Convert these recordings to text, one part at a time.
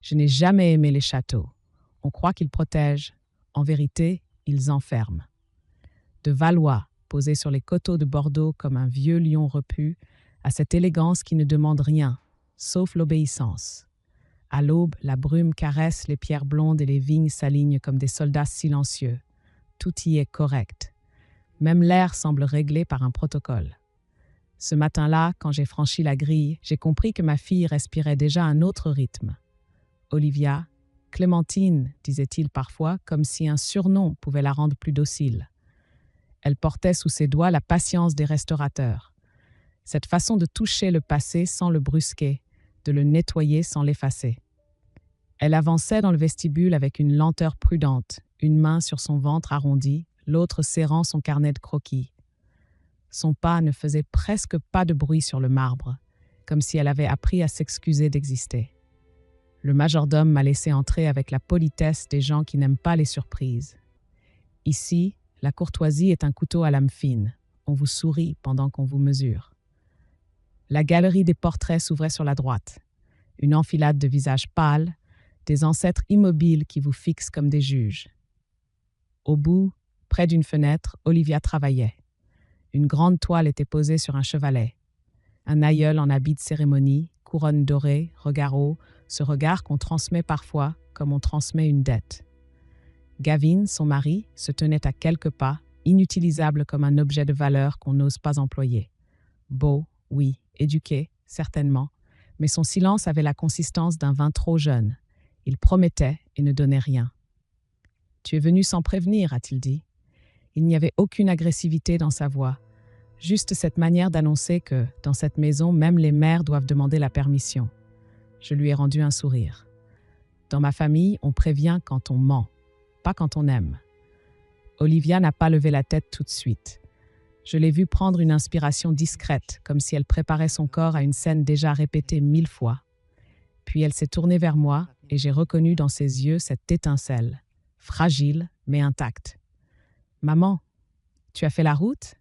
Je n'ai jamais aimé les châteaux. On croit qu'ils protègent. En vérité, ils enferment. De Valois, posé sur les coteaux de Bordeaux comme un vieux lion repu, à cette élégance qui ne demande rien, sauf l'obéissance. À l'aube, la brume caresse les pierres blondes et les vignes s'alignent comme des soldats silencieux. Tout y est correct. Même l'air semble réglé par un protocole. Ce matin-là, quand j'ai franchi la grille, j'ai compris que ma fille respirait déjà un autre rythme. Olivia, Clémentine, disait-il parfois, comme si un surnom pouvait la rendre plus docile. Elle portait sous ses doigts la patience des restaurateurs. Cette façon de toucher le passé sans le brusquer, de le nettoyer sans l'effacer. Elle avançait dans le vestibule avec une lenteur prudente, une main sur son ventre arrondi, l'autre serrant son carnet de croquis. Son pas ne faisait presque pas de bruit sur le marbre, comme si elle avait appris à s'excuser d'exister. Le majordome m'a laissé entrer avec la politesse des gens qui n'aiment pas les surprises. Ici, la courtoisie est un couteau à lame fine. On vous sourit pendant qu'on vous mesure. La galerie des portraits s'ouvrait sur la droite. Une enfilade de visages pâles, des ancêtres immobiles qui vous fixent comme des juges. Au bout, près d'une fenêtre, Olivia travaillait. Une grande toile était posée sur un chevalet. Un aïeul en habit de cérémonie, couronne dorée, regard haut, ce regard qu'on transmet parfois comme on transmet une dette. Gavin, son mari, se tenait à quelques pas, inutilisable comme un objet de valeur qu'on n'ose pas employer. Beau, oui, éduqué, certainement, mais son silence avait la consistance d'un vin trop jeune. Il promettait et ne donnait rien. « Tu es venu sans prévenir », a-t-il dit. Il n'y avait aucune agressivité dans sa voix, juste cette manière d'annoncer que, dans cette maison, même les mères doivent demander la permission. Je lui ai rendu un sourire. Dans ma famille, on prévient quand on ment, pas quand on aime. Olivia n'a pas levé la tête tout de suite. Je l'ai vue prendre une inspiration discrète, comme si elle préparait son corps à une scène déjà répétée 1000 fois. Puis elle s'est tournée vers moi et j'ai reconnu dans ses yeux cette étincelle, fragile mais intacte. « Maman, tu as fait la route ?»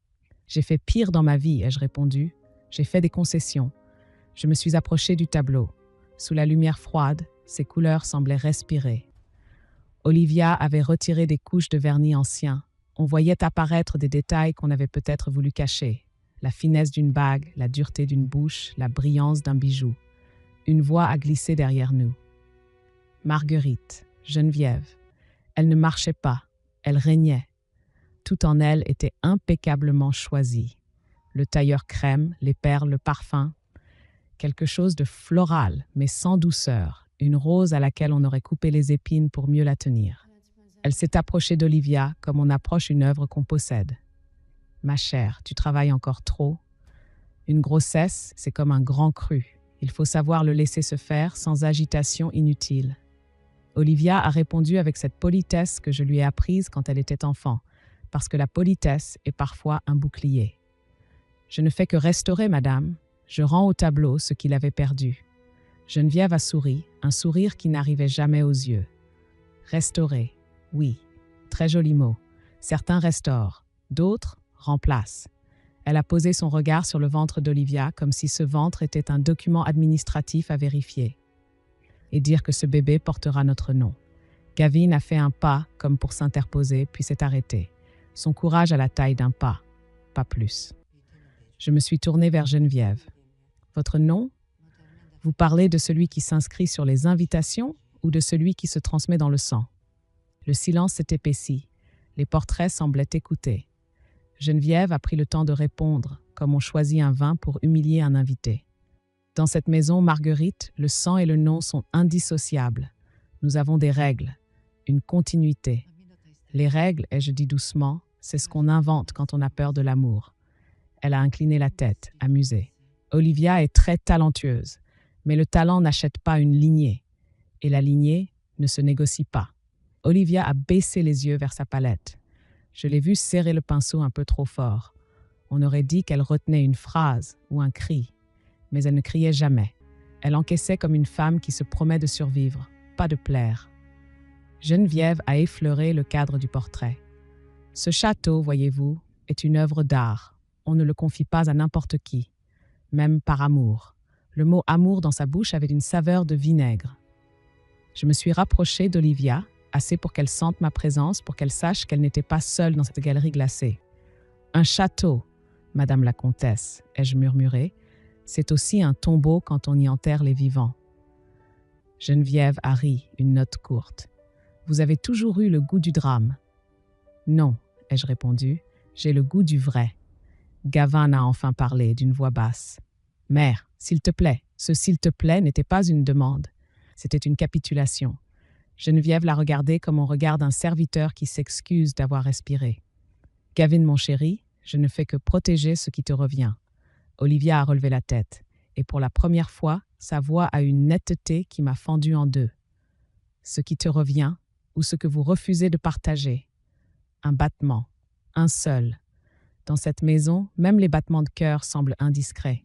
« J'ai fait pire dans ma vie, ai-je répondu. J'ai fait des concessions. Je me suis approchée du tableau. Sous la lumière froide, ses couleurs semblaient respirer. Olivia avait retiré des couches de vernis ancien. On voyait apparaître des détails qu'on avait peut-être voulu cacher. La finesse d'une bague, la dureté d'une bouche, la brillance d'un bijou. Une voix a glissé derrière nous. Marguerite, Geneviève. Elle ne marchait pas, elle régnait. Tout en elle était impeccablement choisi. Le tailleur crème, les perles, le parfum. Quelque chose de floral, mais sans douceur. Une rose à laquelle on aurait coupé les épines pour mieux la tenir. Elle s'est approchée d'Olivia comme on approche une œuvre qu'on possède. « Ma chère, tu travailles encore trop. Une grossesse, c'est comme un grand cru. Il faut savoir le laisser se faire sans agitation inutile. » Olivia a répondu avec cette politesse que je lui ai apprise quand elle était enfant, parce que la politesse est parfois un bouclier. « Je ne fais que restaurer, madame. Je rends au tableau ce qu'il avait perdu. » Geneviève a souri, un sourire qui n'arrivait jamais aux yeux. « Restaurer, oui, très joli mot. Certains restaurent, d'autres remplacent. » Elle a posé son regard sur le ventre d'Olivia comme si ce ventre était un document administratif à vérifier. Et dire que ce bébé portera notre nom. Gavin a fait un pas comme pour s'interposer, puis s'est arrêté. Son courage a la taille d'un pas, pas plus. Je me suis tournée vers Geneviève. « Votre nom ? Vous parlez de celui qui s'inscrit sur les invitations ou de celui qui se transmet dans le sang ?» Le silence s'est épaissi. Les portraits semblaient écouter. Geneviève a pris le temps de répondre, comme on choisit un vin pour humilier un invité. « Dans cette maison, Marguerite, le sang et le nom sont indissociables. Nous avons des règles, une continuité. Les règles, ai-je dit doucement, c'est ce qu'on invente quand on a peur de l'amour. » Elle a incliné la tête, amusée. Olivia est très talentueuse, mais le talent n'achète pas une lignée. Et la lignée ne se négocie pas. Olivia a baissé les yeux vers sa palette. Je l'ai vue serrer le pinceau un peu trop fort. On aurait dit qu'elle retenait une phrase ou un cri. Mais elle ne criait jamais. Elle encaissait comme une femme qui se promet de survivre, pas de plaire. Geneviève a effleuré le cadre du portrait. Ce château, voyez-vous, est une œuvre d'art. On ne le confie pas à n'importe qui, même par amour. Le mot « amour » dans sa bouche avait une saveur de vinaigre. Je me suis rapprochée d'Olivia, assez pour qu'elle sente ma présence, pour qu'elle sache qu'elle n'était pas seule dans cette galerie glacée. « Un château, Madame la Comtesse », ai-je murmuré. « C'est aussi un tombeau quand on y enterre les vivants. » Geneviève a ri, une note courte. « Vous avez toujours eu le goût du drame. »« Non, » ai-je répondu, « j'ai le goût du vrai. » Gavin a enfin parlé d'une voix basse. « Mère, s'il te plaît. » Ce « s'il te plaît » n'était pas une demande. C'était une capitulation. Geneviève l'a regardé comme on regarde un serviteur qui s'excuse d'avoir respiré. « Gavin, mon chéri, je ne fais que protéger ce qui te revient. » Olivia a relevé la tête, et pour la première fois, sa voix a une netteté qui m'a fendu en deux. « Ce qui te revient, ou ce que vous refusez de partager. » Un battement, un seul. Dans cette maison, même les battements de cœur semblent indiscrets.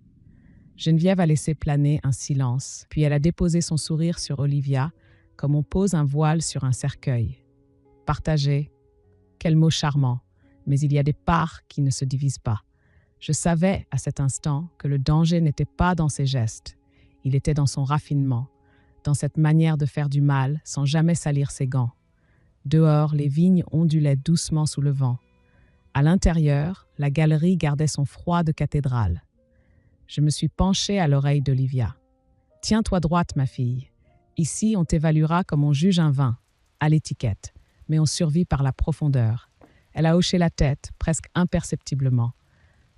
Geneviève a laissé planer un silence, puis elle a déposé son sourire sur Olivia, comme on pose un voile sur un cercueil. Partager, quel mot charmant, mais il y a des parts qui ne se divisent pas. Je savais à cet instant que le danger n'était pas dans ses gestes, il était dans son raffinement, dans cette manière de faire du mal sans jamais salir ses gants. Dehors, les vignes ondulaient doucement sous le vent. À l'intérieur, la galerie gardait son froid de cathédrale. Je me suis penchée à l'oreille d'Olivia. « Tiens-toi droite, ma fille. Ici, on t'évaluera comme on juge un vin, à l'étiquette, mais on survit par la profondeur. » Elle a hoché la tête, presque imperceptiblement.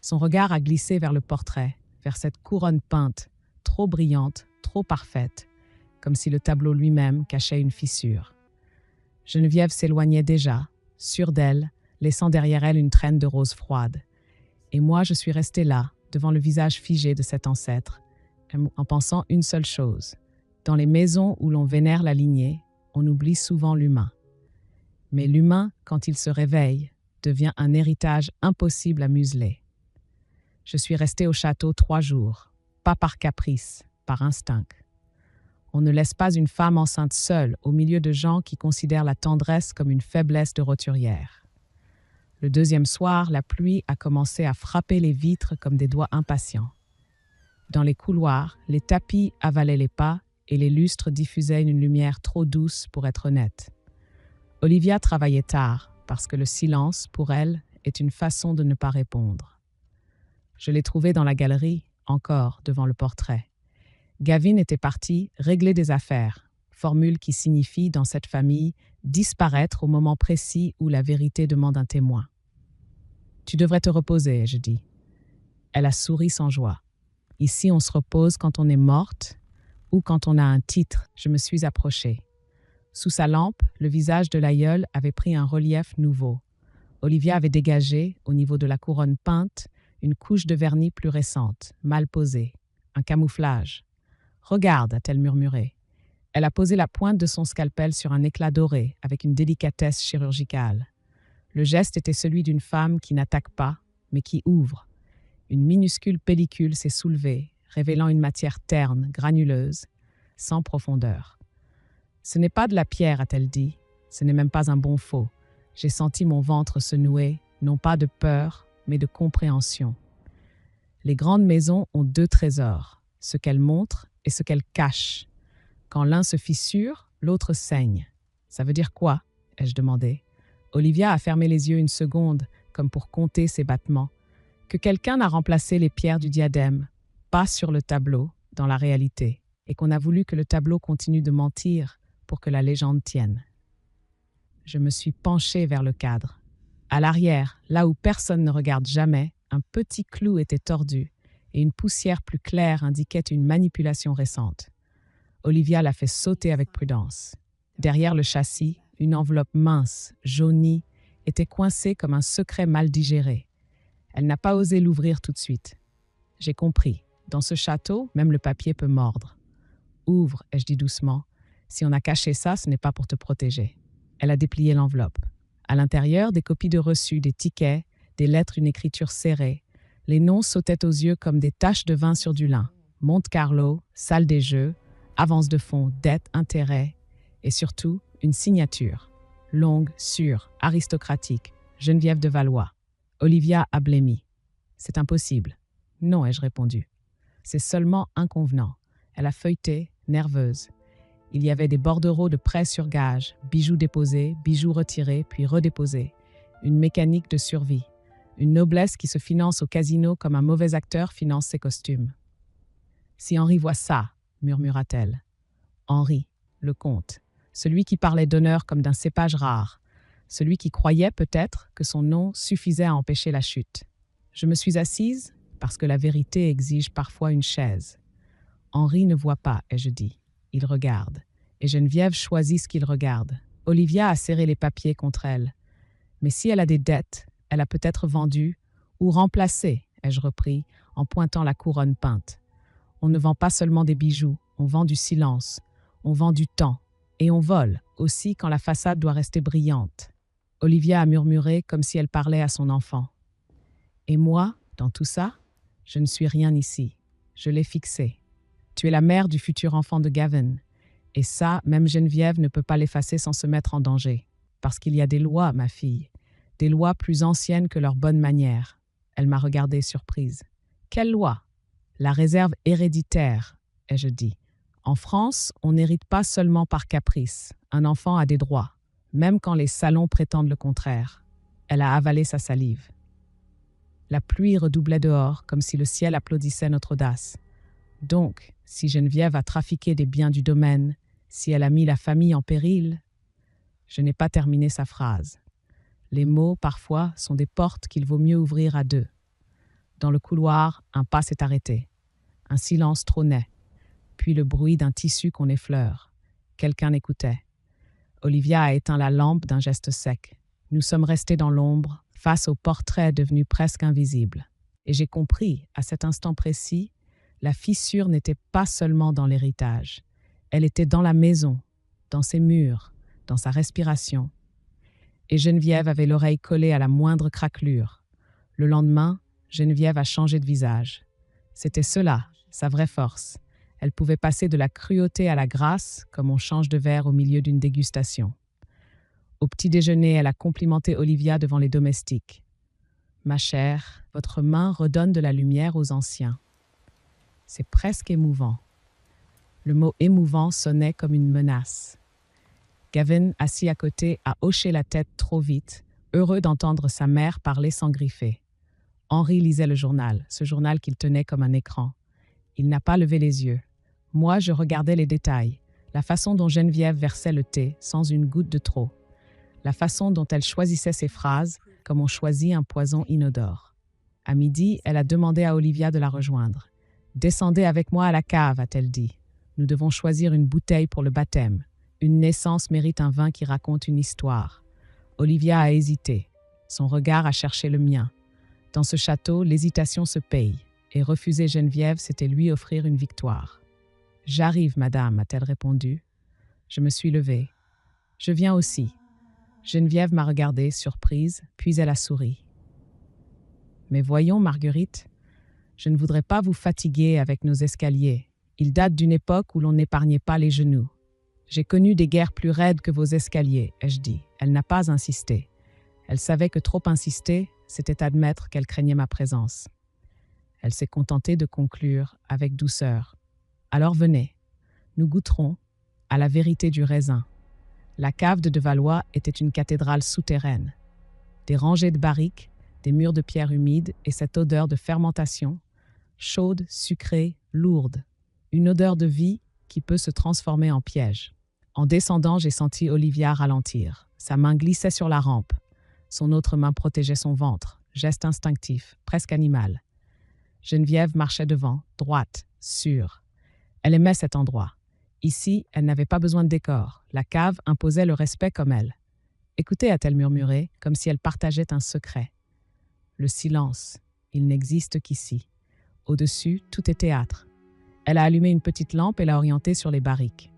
Son regard a glissé vers le portrait, vers cette couronne peinte, trop brillante, trop parfaite, comme si le tableau lui-même cachait une fissure. Geneviève s'éloignait déjà, sûre d'elle, laissant derrière elle une traîne de roses froides. Et moi, je suis restée là, devant le visage figé de cet ancêtre, en pensant une seule chose. Dans les maisons où l'on vénère la lignée, on oublie souvent l'humain. Mais l'humain, quand il se réveille, devient un héritage impossible à museler. Je suis restée au château 3 jours, pas par caprice, par instinct. On ne laisse pas une femme enceinte seule au milieu de gens qui considèrent la tendresse comme une faiblesse de roturière. Le deuxième soir, la pluie a commencé à frapper les vitres comme des doigts impatients. Dans les couloirs, les tapis avalaient les pas et les lustres diffusaient une lumière trop douce pour être honnête. Olivia travaillait tard parce que le silence, pour elle, est une façon de ne pas répondre. Je l'ai trouvée dans la galerie, encore devant le portrait. Gavin était parti régler des affaires, formule qui signifie, dans cette famille, disparaître au moment précis où la vérité demande un témoin. « Tu devrais te reposer, » je dis. Elle a souri sans joie. « Ici, on se repose quand on est morte ou quand on a un titre. » Je me suis approchée. Sous sa lampe, le visage de l'aïeul avait pris un relief nouveau. Olivia avait dégagé, au niveau de la couronne peinte, une couche de vernis plus récente, mal posée, un camouflage. « Regarde » a-t-elle murmuré. Elle a posé la pointe de son scalpel sur un éclat doré, avec une délicatesse chirurgicale. Le geste était celui d'une femme qui n'attaque pas, mais qui ouvre. Une minuscule pellicule s'est soulevée, révélant une matière terne, granuleuse, sans profondeur. « Ce n'est pas de la pierre » a-t-elle dit. « Ce n'est même pas un bon faux. » J'ai senti mon ventre se nouer, non pas de peur, mais de compréhension. Les grandes maisons ont 2 trésors, ce qu'elles montrent et ce qu'elles cachent. Quand l'un se fissure, l'autre saigne. « Ça veut dire quoi ?» ai-je demandé. Olivia a fermé les yeux une seconde, comme pour compter ses battements. Que quelqu'un a remplacé les pierres du diadème, pas sur le tableau, dans la réalité, et qu'on a voulu que le tableau continue de mentir pour que la légende tienne. Je me suis penchée vers le cadre. À l'arrière, là où personne ne regarde jamais, un petit clou était tordu et une poussière plus claire indiquait une manipulation récente. Olivia l'a fait sauter avec prudence. Derrière le châssis, une enveloppe mince, jaunie, était coincée comme un secret mal digéré. Elle n'a pas osé l'ouvrir tout de suite. J'ai compris. Dans ce château, même le papier peut mordre. « Ouvre » ai-je dit doucement. « Si on a caché ça, ce n'est pas pour te protéger. » Elle a déplié l'enveloppe. À l'intérieur, des copies de reçus, des tickets, des lettres, une écriture serrée. Les noms sautaient aux yeux comme des taches de vin sur du lin. Monte Carlo, salle des jeux, avance de fonds, dette, intérêt, et surtout, une signature. Longue, sûre, aristocratique. Geneviève de Valois. Olivia a blêmi. « C'est impossible. »« Non » ai-je répondu. « C'est seulement inconvenant. » Elle a feuilleté, nerveuse. Il y avait des bordereaux de prêt sur gage, bijoux déposés, bijoux retirés, puis redéposés. Une mécanique de survie. Une noblesse qui se finance au casino comme un mauvais acteur finance ses costumes. « Si Henri voit ça, murmura-t-elle. Henri, le comte, celui qui parlait d'honneur comme d'un cépage rare, celui qui croyait peut-être que son nom suffisait à empêcher la chute. Je me suis assise parce que la vérité exige parfois une chaise. Henri ne voit pas, ai-je dit. Il regarde. Et Geneviève choisit ce qu'il regarde. Olivia a serré les papiers contre elle. Mais si elle a des dettes, elle a peut-être vendu ou remplacé, ai-je repris, en pointant la couronne peinte. On ne vend pas seulement des bijoux, on vend du silence, on vend du temps, et on vole aussi quand la façade doit rester brillante. Olivia a murmuré comme si elle parlait à son enfant. Et moi, dans tout ça, je ne suis rien ici. Je l'ai fixé. Tu es la mère du futur enfant de Gavin. Et ça, même Geneviève ne peut pas l'effacer sans se mettre en danger. Parce qu'il y a des lois, ma fille. Des lois plus anciennes que leurs bonnes manières. Elle m'a regardée surprise. Quelle loi? La réserve héréditaire, ai-je dit. En France, on n'hérite pas seulement par caprice. Un enfant a des droits, même quand les salons prétendent le contraire. Elle a avalé sa salive. La pluie redoublait dehors, comme si le ciel applaudissait notre audace. Donc, si Geneviève a trafiqué des biens du domaine, si elle a mis la famille en péril... Je n'ai pas terminé sa phrase. Les mots, parfois, sont des portes qu'il vaut mieux ouvrir à deux. Dans le couloir, un pas s'est arrêté. Un silence trônait. Puis le bruit d'un tissu qu'on effleure. Quelqu'un écoutait. Olivia a éteint la lampe d'un geste sec. Nous sommes restés dans l'ombre, face au portrait devenu presque invisible. Et j'ai compris, à cet instant précis, la fissure n'était pas seulement dans l'héritage. Elle était dans la maison, dans ses murs, dans sa respiration. Et Geneviève avait l'oreille collée à la moindre craquelure. Le lendemain, Geneviève a changé de visage. C'était cela, sa vraie force. Elle pouvait passer de la cruauté à la grâce, comme on change de verre au milieu d'une dégustation. Au petit déjeuner, elle a complimenté Olivia devant les domestiques. « Ma chère, votre main redonne de la lumière aux anciens. » C'est presque émouvant. Le mot « émouvant » sonnait comme une menace. Gavin, assis à côté, a hoché la tête trop vite, heureux d'entendre sa mère parler sans griffer. Henri lisait le journal, ce journal qu'il tenait comme un écran. Il n'a pas levé les yeux. Moi, je regardais les détails, la façon dont Geneviève versait le thé sans une goutte de trop, la façon dont elle choisissait ses phrases comme on choisit un poison inodore. À midi, elle a demandé à Olivia de la rejoindre. « Descendez avec moi à la cave », a-t-elle dit. « Nous devons choisir une bouteille pour le baptême. Une naissance mérite un vin qui raconte une histoire. » Olivia a hésité. Son regard a cherché le mien. Dans ce château, l'hésitation se paye. Et refuser Geneviève, c'était lui offrir une victoire. « J'arrive, madame », a-t-elle répondu. Je me suis levée. « Je viens aussi. » Geneviève m'a regardée, surprise, puis elle a souri. « Mais voyons, Marguerite, je ne voudrais pas vous fatiguer avec nos escaliers. Ils datent d'une époque où l'on n'épargnait pas les genoux. J'ai connu des guerres plus raides que vos escaliers, ai-je dit. Elle n'a pas insisté. Elle savait que trop insister, c'était admettre qu'elle craignait ma présence. Elle s'est contentée de conclure avec douceur. « Alors venez, nous goûterons à la vérité du raisin. » La cave de Valois était une cathédrale souterraine. Des rangées de barriques, des murs de pierre humides et cette odeur de fermentation, chaude, sucrée, lourde. Une odeur de vie qui peut se transformer en piège. En descendant, j'ai senti Olivia ralentir. Sa main glissait sur la rampe. Son autre main protégeait son ventre, geste instinctif, presque animal. Geneviève marchait devant, droite, sûre. Elle aimait cet endroit. Ici, elle n'avait pas besoin de décor. La cave imposait le respect comme elle. « Écoutez », a-t-elle murmuré, comme si elle partageait un secret. Le silence, il n'existe qu'ici. Au-dessus, tout est théâtre. Elle a allumé une petite lampe et l'a orientée sur les barriques.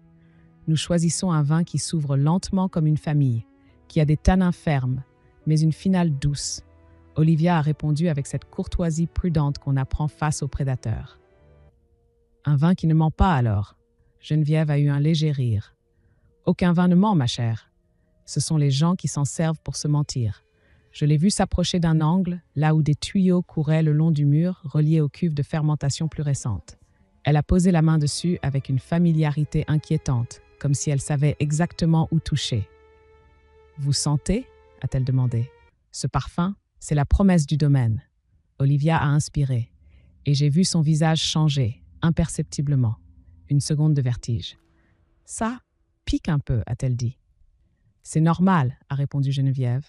Nous choisissons un vin qui s'ouvre lentement comme une famille, qui a des tanins fermes, mais une finale douce. Olivia a répondu avec cette courtoisie prudente qu'on apprend face aux prédateurs. Un vin qui ne ment pas alors. Geneviève a eu un léger rire. Aucun vin ne ment, ma chère. Ce sont les gens qui s'en servent pour se mentir. Je l'ai vu s'approcher d'un angle, là où des tuyaux couraient le long du mur, reliés aux cuves de fermentation plus récentes. Elle a posé la main dessus avec une familiarité inquiétante, comme si elle savait exactement où toucher. « Vous sentez ?» a-t-elle demandé. « Ce parfum, c'est la promesse du domaine. » Olivia a inspiré, et j'ai vu son visage changer, imperceptiblement. Une seconde de vertige. « Ça pique un peu, a-t-elle dit. « C'est normal, a répondu Geneviève.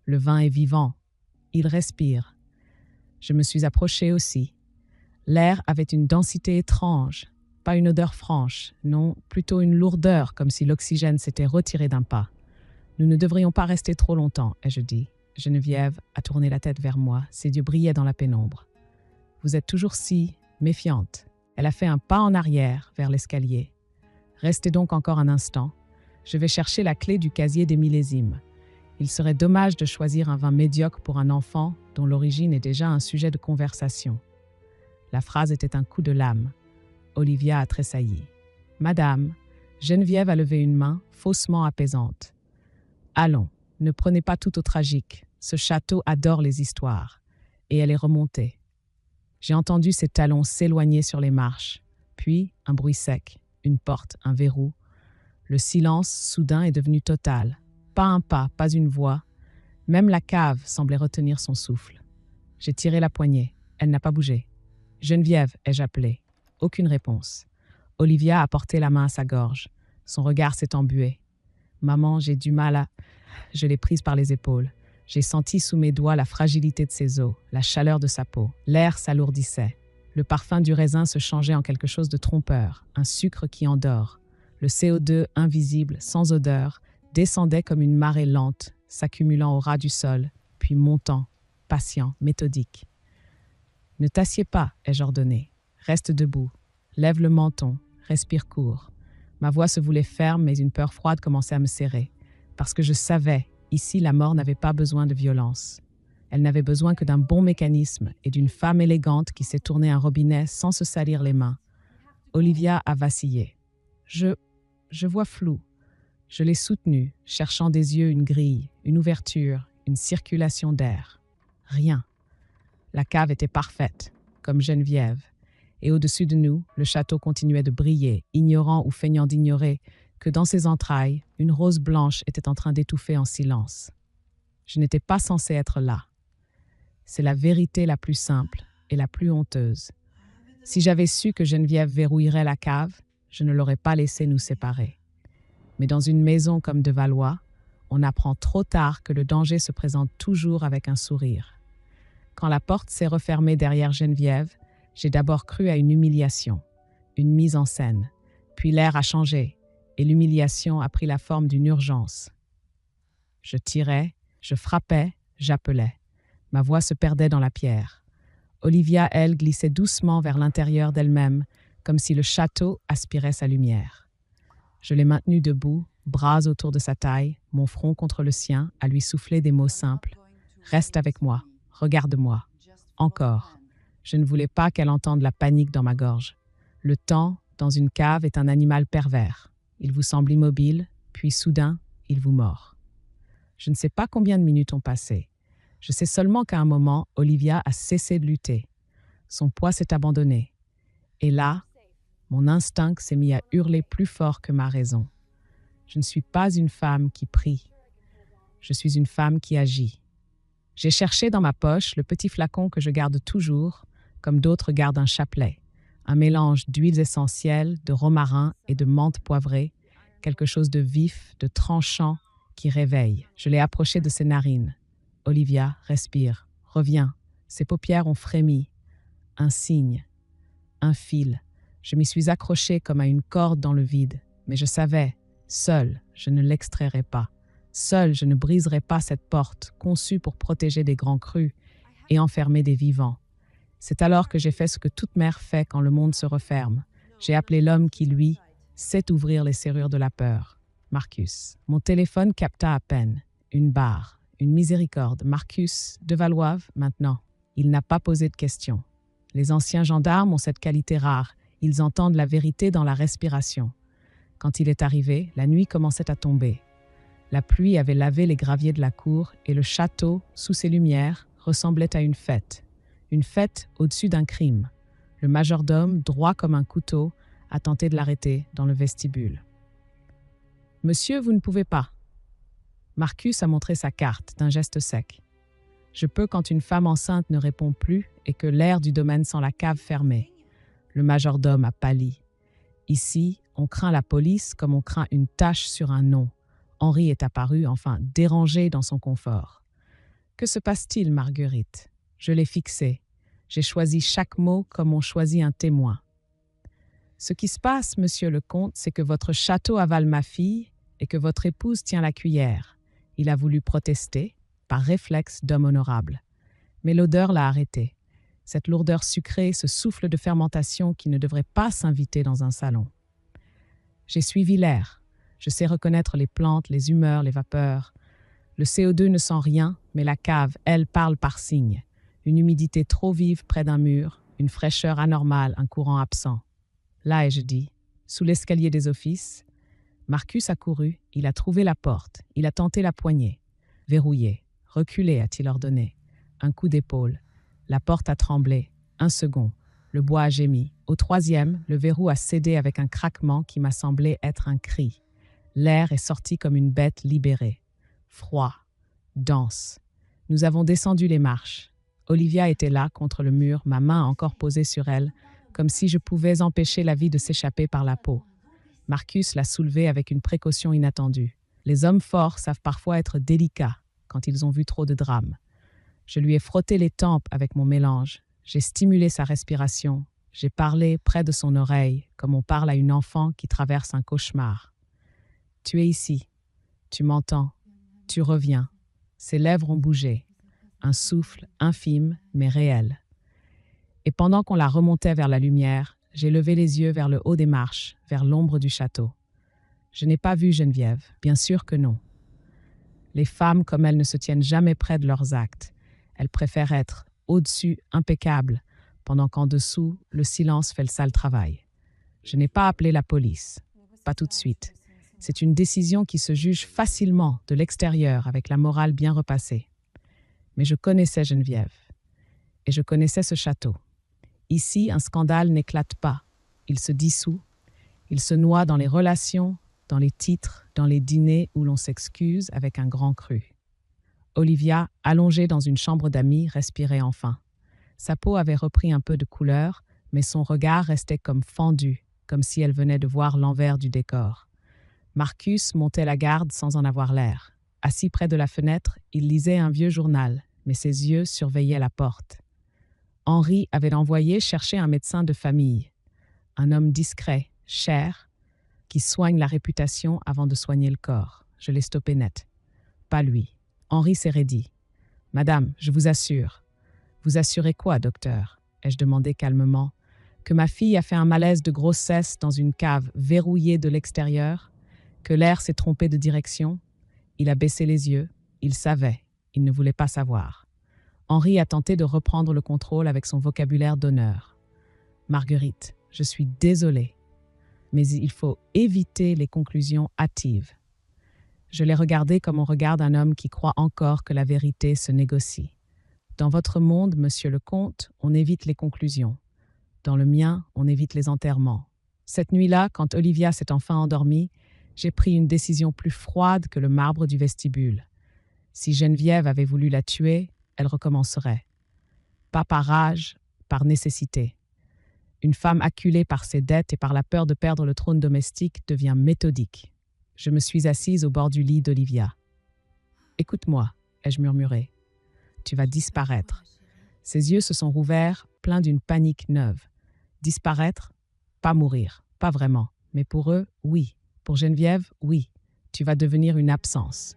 Le vin est vivant. Il respire. » Je me suis approchée aussi. L'air avait une densité étrange, pas une odeur franche, non, plutôt une lourdeur, comme si l'oxygène s'était retiré d'un pas. « Nous ne devrions pas rester trop longtemps, ai-je dit. Geneviève a tourné la tête vers moi, ses yeux brillaient dans la pénombre. « Vous êtes toujours si méfiante. » Elle a fait un pas en arrière vers l'escalier. « Restez donc encore un instant. Je vais chercher la clé du casier des millésimes. Il serait dommage de choisir un vin médiocre pour un enfant dont l'origine est déjà un sujet de conversation. » La phrase était un coup de lame. Olivia a tressailli. « Madame, Geneviève a levé une main, faussement apaisante. « Allons, ne prenez pas tout au tragique. Ce château adore les histoires. » Et elle est remontée. J'ai entendu ses talons s'éloigner sur les marches. Puis, un bruit sec, une porte, un verrou. Le silence, soudain, est devenu total. Pas un pas, pas une voix. Même la cave semblait retenir son souffle. J'ai tiré la poignée. Elle n'a pas bougé. « Geneviève » ai-je appelé. Aucune réponse. Olivia a porté la main à sa gorge. Son regard s'est embué. « Maman, j'ai du mal à... » Je l'ai prise par les épaules. J'ai senti sous mes doigts la fragilité de ses os, la chaleur de sa peau. L'air s'alourdissait. Le parfum du raisin se changeait en quelque chose de trompeur, un sucre qui endort. Le CO2, invisible, sans odeur, descendait comme une marée lente, s'accumulant au ras du sol, puis montant, patient, méthodique. « Ne t'assieds pas, ai-je ordonné. Reste debout. Lève le menton, respire court. » Ma voix se voulait ferme, mais une peur froide commençait à me serrer. Parce que je savais, ici, la mort n'avait pas besoin de violence. Elle n'avait besoin que d'un bon mécanisme et d'une femme élégante qui sait tourner un robinet sans se salir les mains. Olivia a vacillé. Je vois flou. Je l'ai soutenue, cherchant des yeux une grille, une ouverture, une circulation d'air. Rien. La cave était parfaite, comme Geneviève. Et au-dessus de nous, le château continuait de briller, ignorant ou feignant d'ignorer que dans ses entrailles, une rose blanche était en train d'étouffer en silence. Je n'étais pas censée être là. C'est la vérité la plus simple et la plus honteuse. Si j'avais su que Geneviève verrouillerait la cave, je ne l'aurais pas laissé nous séparer. Mais dans une maison comme de Valois, on apprend trop tard que le danger se présente toujours avec un sourire. Quand la porte s'est refermée derrière Geneviève, j'ai d'abord cru à une humiliation, une mise en scène. Puis l'air a changé et l'humiliation a pris la forme d'une urgence. Je tirais, je frappais, j'appelais. Ma voix se perdait dans la pierre. Olivia, elle, glissait doucement vers l'intérieur d'elle-même, comme si le château aspirait sa lumière. Je l'ai maintenue debout, bras autour de sa taille, mon front contre le sien, à lui souffler des mots simples. « Reste avec moi, regarde-moi. Encore. » Je ne voulais pas qu'elle entende la panique dans ma gorge. Le temps, dans une cave, est un animal pervers. Il vous semble immobile, puis soudain, il vous mord. Je ne sais pas combien de minutes ont passé. Je sais seulement qu'à un moment, Olivia a cessé de lutter. Son poids s'est abandonné. Et là, mon instinct s'est mis à hurler plus fort que ma raison. Je ne suis pas une femme qui prie. Je suis une femme qui agit. J'ai cherché dans ma poche le petit flacon que je garde toujours, comme d'autres gardent un chapelet, un mélange d'huiles essentielles, de romarin et de menthe poivrée, quelque chose de vif, de tranchant, qui réveille. Je l'ai approché de ses narines. « Olivia, respire, reviens. » Ses paupières ont frémi. Un signe, un fil. Je m'y suis accrochée comme à une corde dans le vide, mais je savais, seule, je ne l'extrairais pas. Seule, je ne briserais pas cette porte, conçue pour protéger des grands crus et enfermer des vivants. C'est alors que j'ai fait ce que toute mère fait quand le monde se referme. J'ai appelé l'homme qui, lui, sait ouvrir les serrures de la peur. Marcus. Mon téléphone capta à peine. Une barre, une miséricorde. Marcus de Valois, maintenant. Il n'a pas posé de questions. Les anciens gendarmes ont cette qualité rare. Ils entendent la vérité dans la respiration. Quand il est arrivé, la nuit commençait à tomber. La pluie avait lavé les graviers de la cour et le château, sous ses lumières, ressemblait à une fête. Une fête au-dessus d'un crime. Le majordome, droit comme un couteau, a tenté de l'arrêter dans le vestibule. Monsieur, vous ne pouvez pas. Marcus a montré sa carte d'un geste sec. Je peux quand une femme enceinte ne répond plus et que l'air du domaine sent la cave fermée. Le majordome a pâli. Ici, on craint la police comme on craint une tache sur un nom. Henri est apparu, enfin dérangé dans son confort. Que se passe-t-il, Marguerite? Je l'ai fixé. J'ai choisi chaque mot comme on choisit un témoin. Ce qui se passe, monsieur le comte, c'est que votre château avale ma fille et que votre épouse tient la cuillère. Il a voulu protester, par réflexe d'homme honorable. Mais l'odeur l'a arrêté. Cette lourdeur sucrée, ce souffle de fermentation qui ne devrait pas s'inviter dans un salon. J'ai suivi l'air. Je sais reconnaître les plantes, les humeurs, les vapeurs. Le CO2 ne sent rien, mais la cave, elle, parle par signes. Une humidité trop vive près d'un mur, une fraîcheur anormale, un courant absent. Là ai-je dit, sous l'escalier des offices. Marcus a couru, il a trouvé la porte, il a tenté la poignée. Verrouillée, reculée, a-t-il ordonné. Un coup d'épaule. La porte a tremblé. Un second. Le bois a gémi. Au troisième, le verrou a cédé avec un craquement qui m'a semblé être un cri. L'air est sorti comme une bête libérée. Froid. Dense. Nous avons descendu les marches. Olivia était là, contre le mur, ma main encore posée sur elle, comme si je pouvais empêcher la vie de s'échapper par la peau. Marcus l'a soulevée avec une précaution inattendue. Les hommes forts savent parfois être délicats quand ils ont vu trop de drames. Je lui ai frotté les tempes avec mon mélange. J'ai stimulé sa respiration. J'ai parlé près de son oreille, comme on parle à une enfant qui traverse un cauchemar. Tu es ici. Tu m'entends. Tu reviens. Ses lèvres ont bougé. Un souffle infime, mais réel. Et pendant qu'on la remontait vers la lumière, j'ai levé les yeux vers le haut des marches, vers l'ombre du château. Je n'ai pas vu Geneviève, bien sûr que non. Les femmes comme elles ne se tiennent jamais près de leurs actes. Elles préfèrent être au-dessus, impeccables, pendant qu'en dessous, le silence fait le sale travail. Je n'ai pas appelé la police, pas tout de suite. C'est une décision qui se juge facilement de l'extérieur avec la morale bien repassée. Mais je connaissais Geneviève et je connaissais ce château. Ici, un scandale n'éclate pas. Il se dissout. Il se noie dans les relations, dans les titres, dans les dîners où l'on s'excuse avec un grand cru. Olivia, allongée dans une chambre d'amis, respirait enfin. Sa peau avait repris un peu de couleur, mais son regard restait comme fendu, comme si elle venait de voir l'envers du décor. Marcus montait la garde sans en avoir l'air. Assis près de la fenêtre, il lisait un vieux journal, mais ses yeux surveillaient la porte. Henri avait envoyé chercher un médecin de famille, un homme discret, cher, qui soigne la réputation avant de soigner le corps. Je l'ai stoppé net. Pas lui. Henri s'est raidi. « Madame, je vous assure. »« Vous assurez quoi, docteur ?» ai-je demandé calmement. « Que ma fille a fait un malaise de grossesse dans une cave verrouillée de l'extérieur? Que l'air s'est trompé de direction ?» Il a baissé les yeux. Il savait. Il ne voulait pas savoir. Henri a tenté de reprendre le contrôle avec son vocabulaire d'honneur. « Marguerite, je suis désolée, mais il faut éviter les conclusions hâtives. » Je l'ai regardé comme on regarde un homme qui croit encore que la vérité se négocie. Dans votre monde, monsieur le comte, on évite les conclusions. Dans le mien, on évite les enterrements. Cette nuit-là, quand Olivia s'est enfin endormie, j'ai pris une décision plus froide que le marbre du vestibule. Si Geneviève avait voulu la tuer, elle recommencerait. Pas par rage, par nécessité. Une femme acculée par ses dettes et par la peur de perdre le trône domestique devient méthodique. Je me suis assise au bord du lit d'Olivia. « Écoute-moi » ai-je murmuré. « Tu vas disparaître. » Ses yeux se sont rouverts, pleins d'une panique neuve. Disparaître? Pas mourir, pas vraiment. Mais pour eux, oui. Pour Geneviève, oui. Tu vas devenir une absence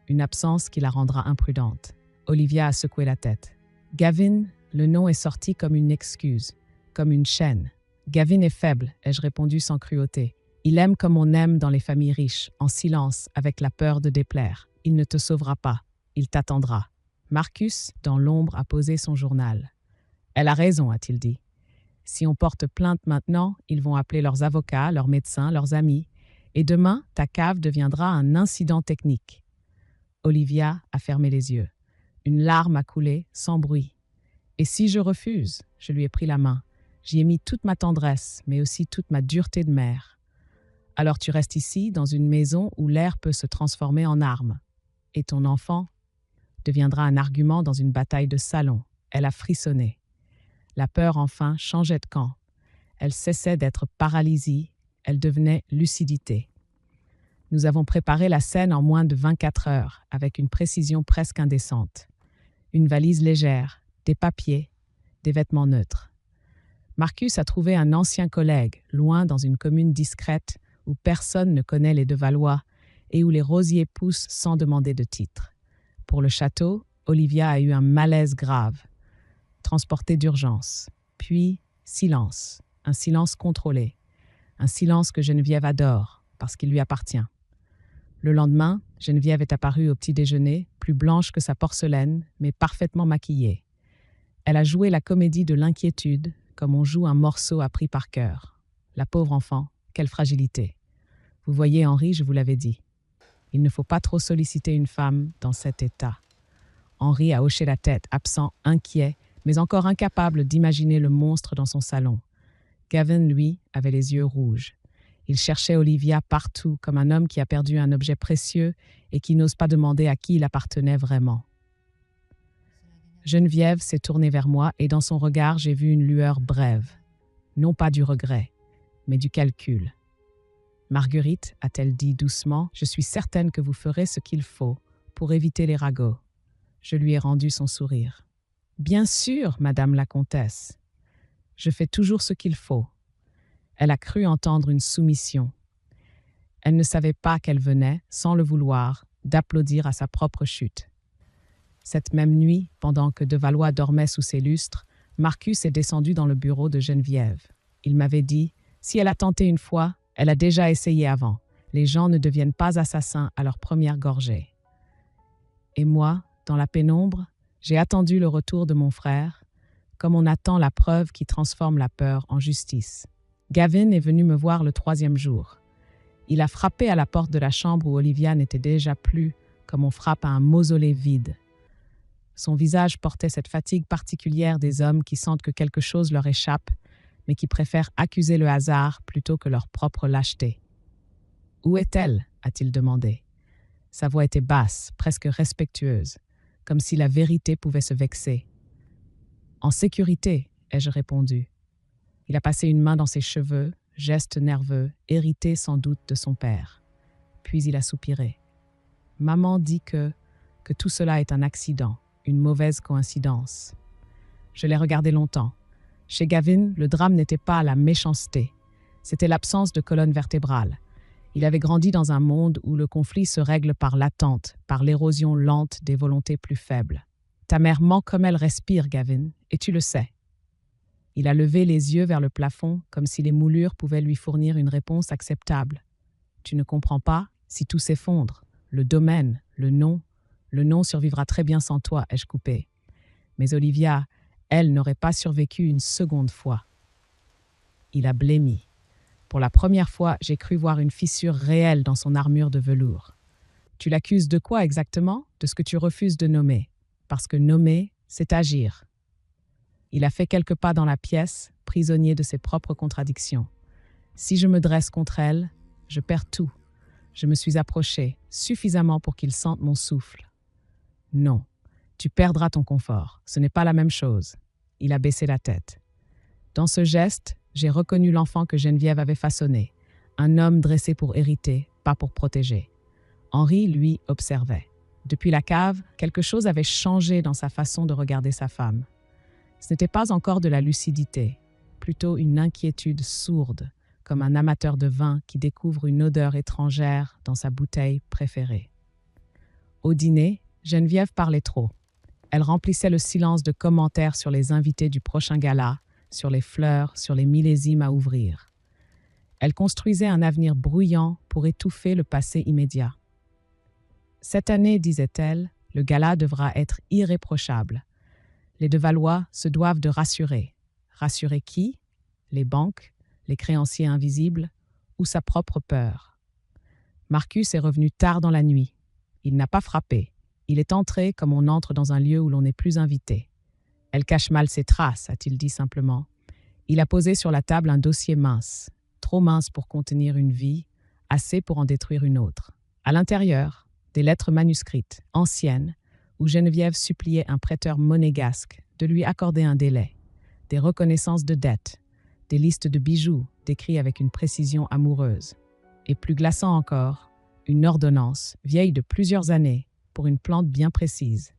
qui la rendra imprudente. Olivia a secoué la tête. Gavin, le nom est sorti comme une excuse, comme une chaîne. Gavin est faible, ai-je répondu sans cruauté. Il aime comme on aime dans les familles riches, en silence, avec la peur de déplaire. Il ne te sauvera pas, il t'attendra. Marcus, dans l'ombre, a posé son journal. Elle a raison, a-t-il dit. Si on porte plainte maintenant, ils vont appeler leurs avocats, leurs médecins, leurs amis. Et demain, ta cave deviendra un incident technique. Olivia a fermé les yeux. Une larme a coulé, sans bruit. Et si je refuse? Je lui ai pris la main. J'y ai mis toute ma tendresse, mais aussi toute ma dureté de mère. Alors tu restes ici, dans une maison où l'air peut se transformer en arme. Et ton enfant deviendra un argument dans une bataille de salon. Elle a frissonné. La peur, enfin, changeait de camp. Elle cessait d'être paralysie, elle devenait lucidité. Nous avons préparé la scène en moins de 24 heures, avec une précision presque indécente. Une valise légère, des papiers, des vêtements neutres. Marcus a trouvé un ancien collègue, loin dans une commune discrète où personne ne connaît les Devalois et où les rosiers poussent sans demander de titre. Pour le château, Olivia a eu un malaise grave, transportée d'urgence. Puis, silence, un silence contrôlé, un silence que Geneviève adore parce qu'il lui appartient. Le lendemain, Geneviève est apparue au petit déjeuner, plus blanche que sa porcelaine, mais parfaitement maquillée. Elle a joué la comédie de l'inquiétude, comme on joue un morceau appris par cœur. La pauvre enfant, quelle fragilité. Vous voyez, Henri, je vous l'avais dit. Il ne faut pas trop solliciter une femme dans cet état. Henri a hoché la tête, absent, inquiet, mais encore incapable d'imaginer le monstre dans son salon. Gavin, lui, avait les yeux rouges. Il cherchait Olivia partout, comme un homme qui a perdu un objet précieux et qui n'ose pas demander à qui il appartenait vraiment. Geneviève s'est tournée vers moi et dans son regard, j'ai vu une lueur brève. Non pas du regret, mais du calcul. « Marguerite, a-t-elle dit doucement, je suis certaine que vous ferez ce qu'il faut pour éviter les ragots. » Je lui ai rendu son sourire. « Bien sûr, Madame la Comtesse. Je fais toujours ce qu'il faut. » Elle a cru entendre une soumission. Elle ne savait pas qu'elle venait, sans le vouloir, d'applaudir à sa propre chute. Cette même nuit, pendant que Devalois dormait sous ses lustres, Marcus est descendu dans le bureau de Geneviève. Il m'avait dit, si elle a tenté une fois, elle a déjà essayé avant. Les gens ne deviennent pas assassins à leur première gorgée. Et moi, dans la pénombre, j'ai attendu le retour de mon frère, comme on attend la preuve qui transforme la peur en justice. Gavin est venu me voir le 3e jour. Il a frappé à la porte de la chambre où Olivia n'était déjà plus, comme on frappe à un mausolée vide. Son visage portait cette fatigue particulière des hommes qui sentent que quelque chose leur échappe, mais qui préfèrent accuser le hasard plutôt que leur propre lâcheté. « Où est-elle » a-t-il demandé. Sa voix était basse, presque respectueuse, comme si la vérité pouvait se vexer. « En sécurité » ai-je répondu. Il a passé une main dans ses cheveux, geste nerveux, hérité sans doute de son père. Puis il a soupiré. « Maman dit que tout cela est un accident, une mauvaise coïncidence. » Je l'ai regardé longtemps. Chez Gavin, le drame n'était pas la méchanceté, c'était l'absence de colonne vertébrale. Il avait grandi dans un monde où le conflit se règle par l'attente, par l'érosion lente des volontés plus faibles. Ta mère ment comme elle respire, Gavin, et tu le sais. Il a levé les yeux vers le plafond, comme si les moulures pouvaient lui fournir une réponse acceptable. Tu ne comprends pas si tout s'effondre. Le domaine, le nom survivra très bien sans toi, ai-je coupé. Mais Olivia, elle n'aurait pas survécu une seconde fois. Il a blêmi. Pour la première fois, j'ai cru voir une fissure réelle dans son armure de velours. Tu l'accuses de quoi exactement? De ce que tu refuses de nommer. Parce que nommer, c'est agir. Il a fait quelques pas dans la pièce, prisonnier de ses propres contradictions. Si je me dresse contre elle, je perds tout. Je me suis approché, suffisamment pour qu'il sente mon souffle. Non, tu perdras ton confort. Ce n'est pas la même chose. Il a baissé la tête. Dans ce geste, j'ai reconnu l'enfant que Geneviève avait façonné. Un homme dressé pour hériter, pas pour protéger. Henri, lui, observait. Depuis la cave, quelque chose avait changé dans sa façon de regarder sa femme. Ce n'était pas encore de la lucidité, plutôt une inquiétude sourde, comme un amateur de vin qui découvre une odeur étrangère dans sa bouteille préférée. Au dîner, Geneviève parlait trop. Elle remplissait le silence de commentaires sur les invités du prochain gala, sur les fleurs, sur les millésimes à ouvrir. Elle construisait un avenir bruyant pour étouffer le passé immédiat. Cette année, disait-elle, le gala devra être irréprochable. Les Devalois se doivent de rassurer. Rassurer qui? Les banques, les créanciers invisibles ou sa propre peur. Marcus est revenu tard dans la nuit. Il n'a pas frappé. Il est entré comme on entre dans un lieu où l'on n'est plus invité. Elle cache mal ses traces, a-t-il dit simplement. Il a posé sur la table un dossier mince, trop mince pour contenir une vie, assez pour en détruire une autre. À l'intérieur, des lettres manuscrites, anciennes, où Geneviève suppliait un prêteur monégasque de lui accorder un délai, des reconnaissances de dettes, des listes de bijoux décrits avec une précision amoureuse. Et plus glaçant encore, une ordonnance, vieille de plusieurs années, pour une plante bien précise.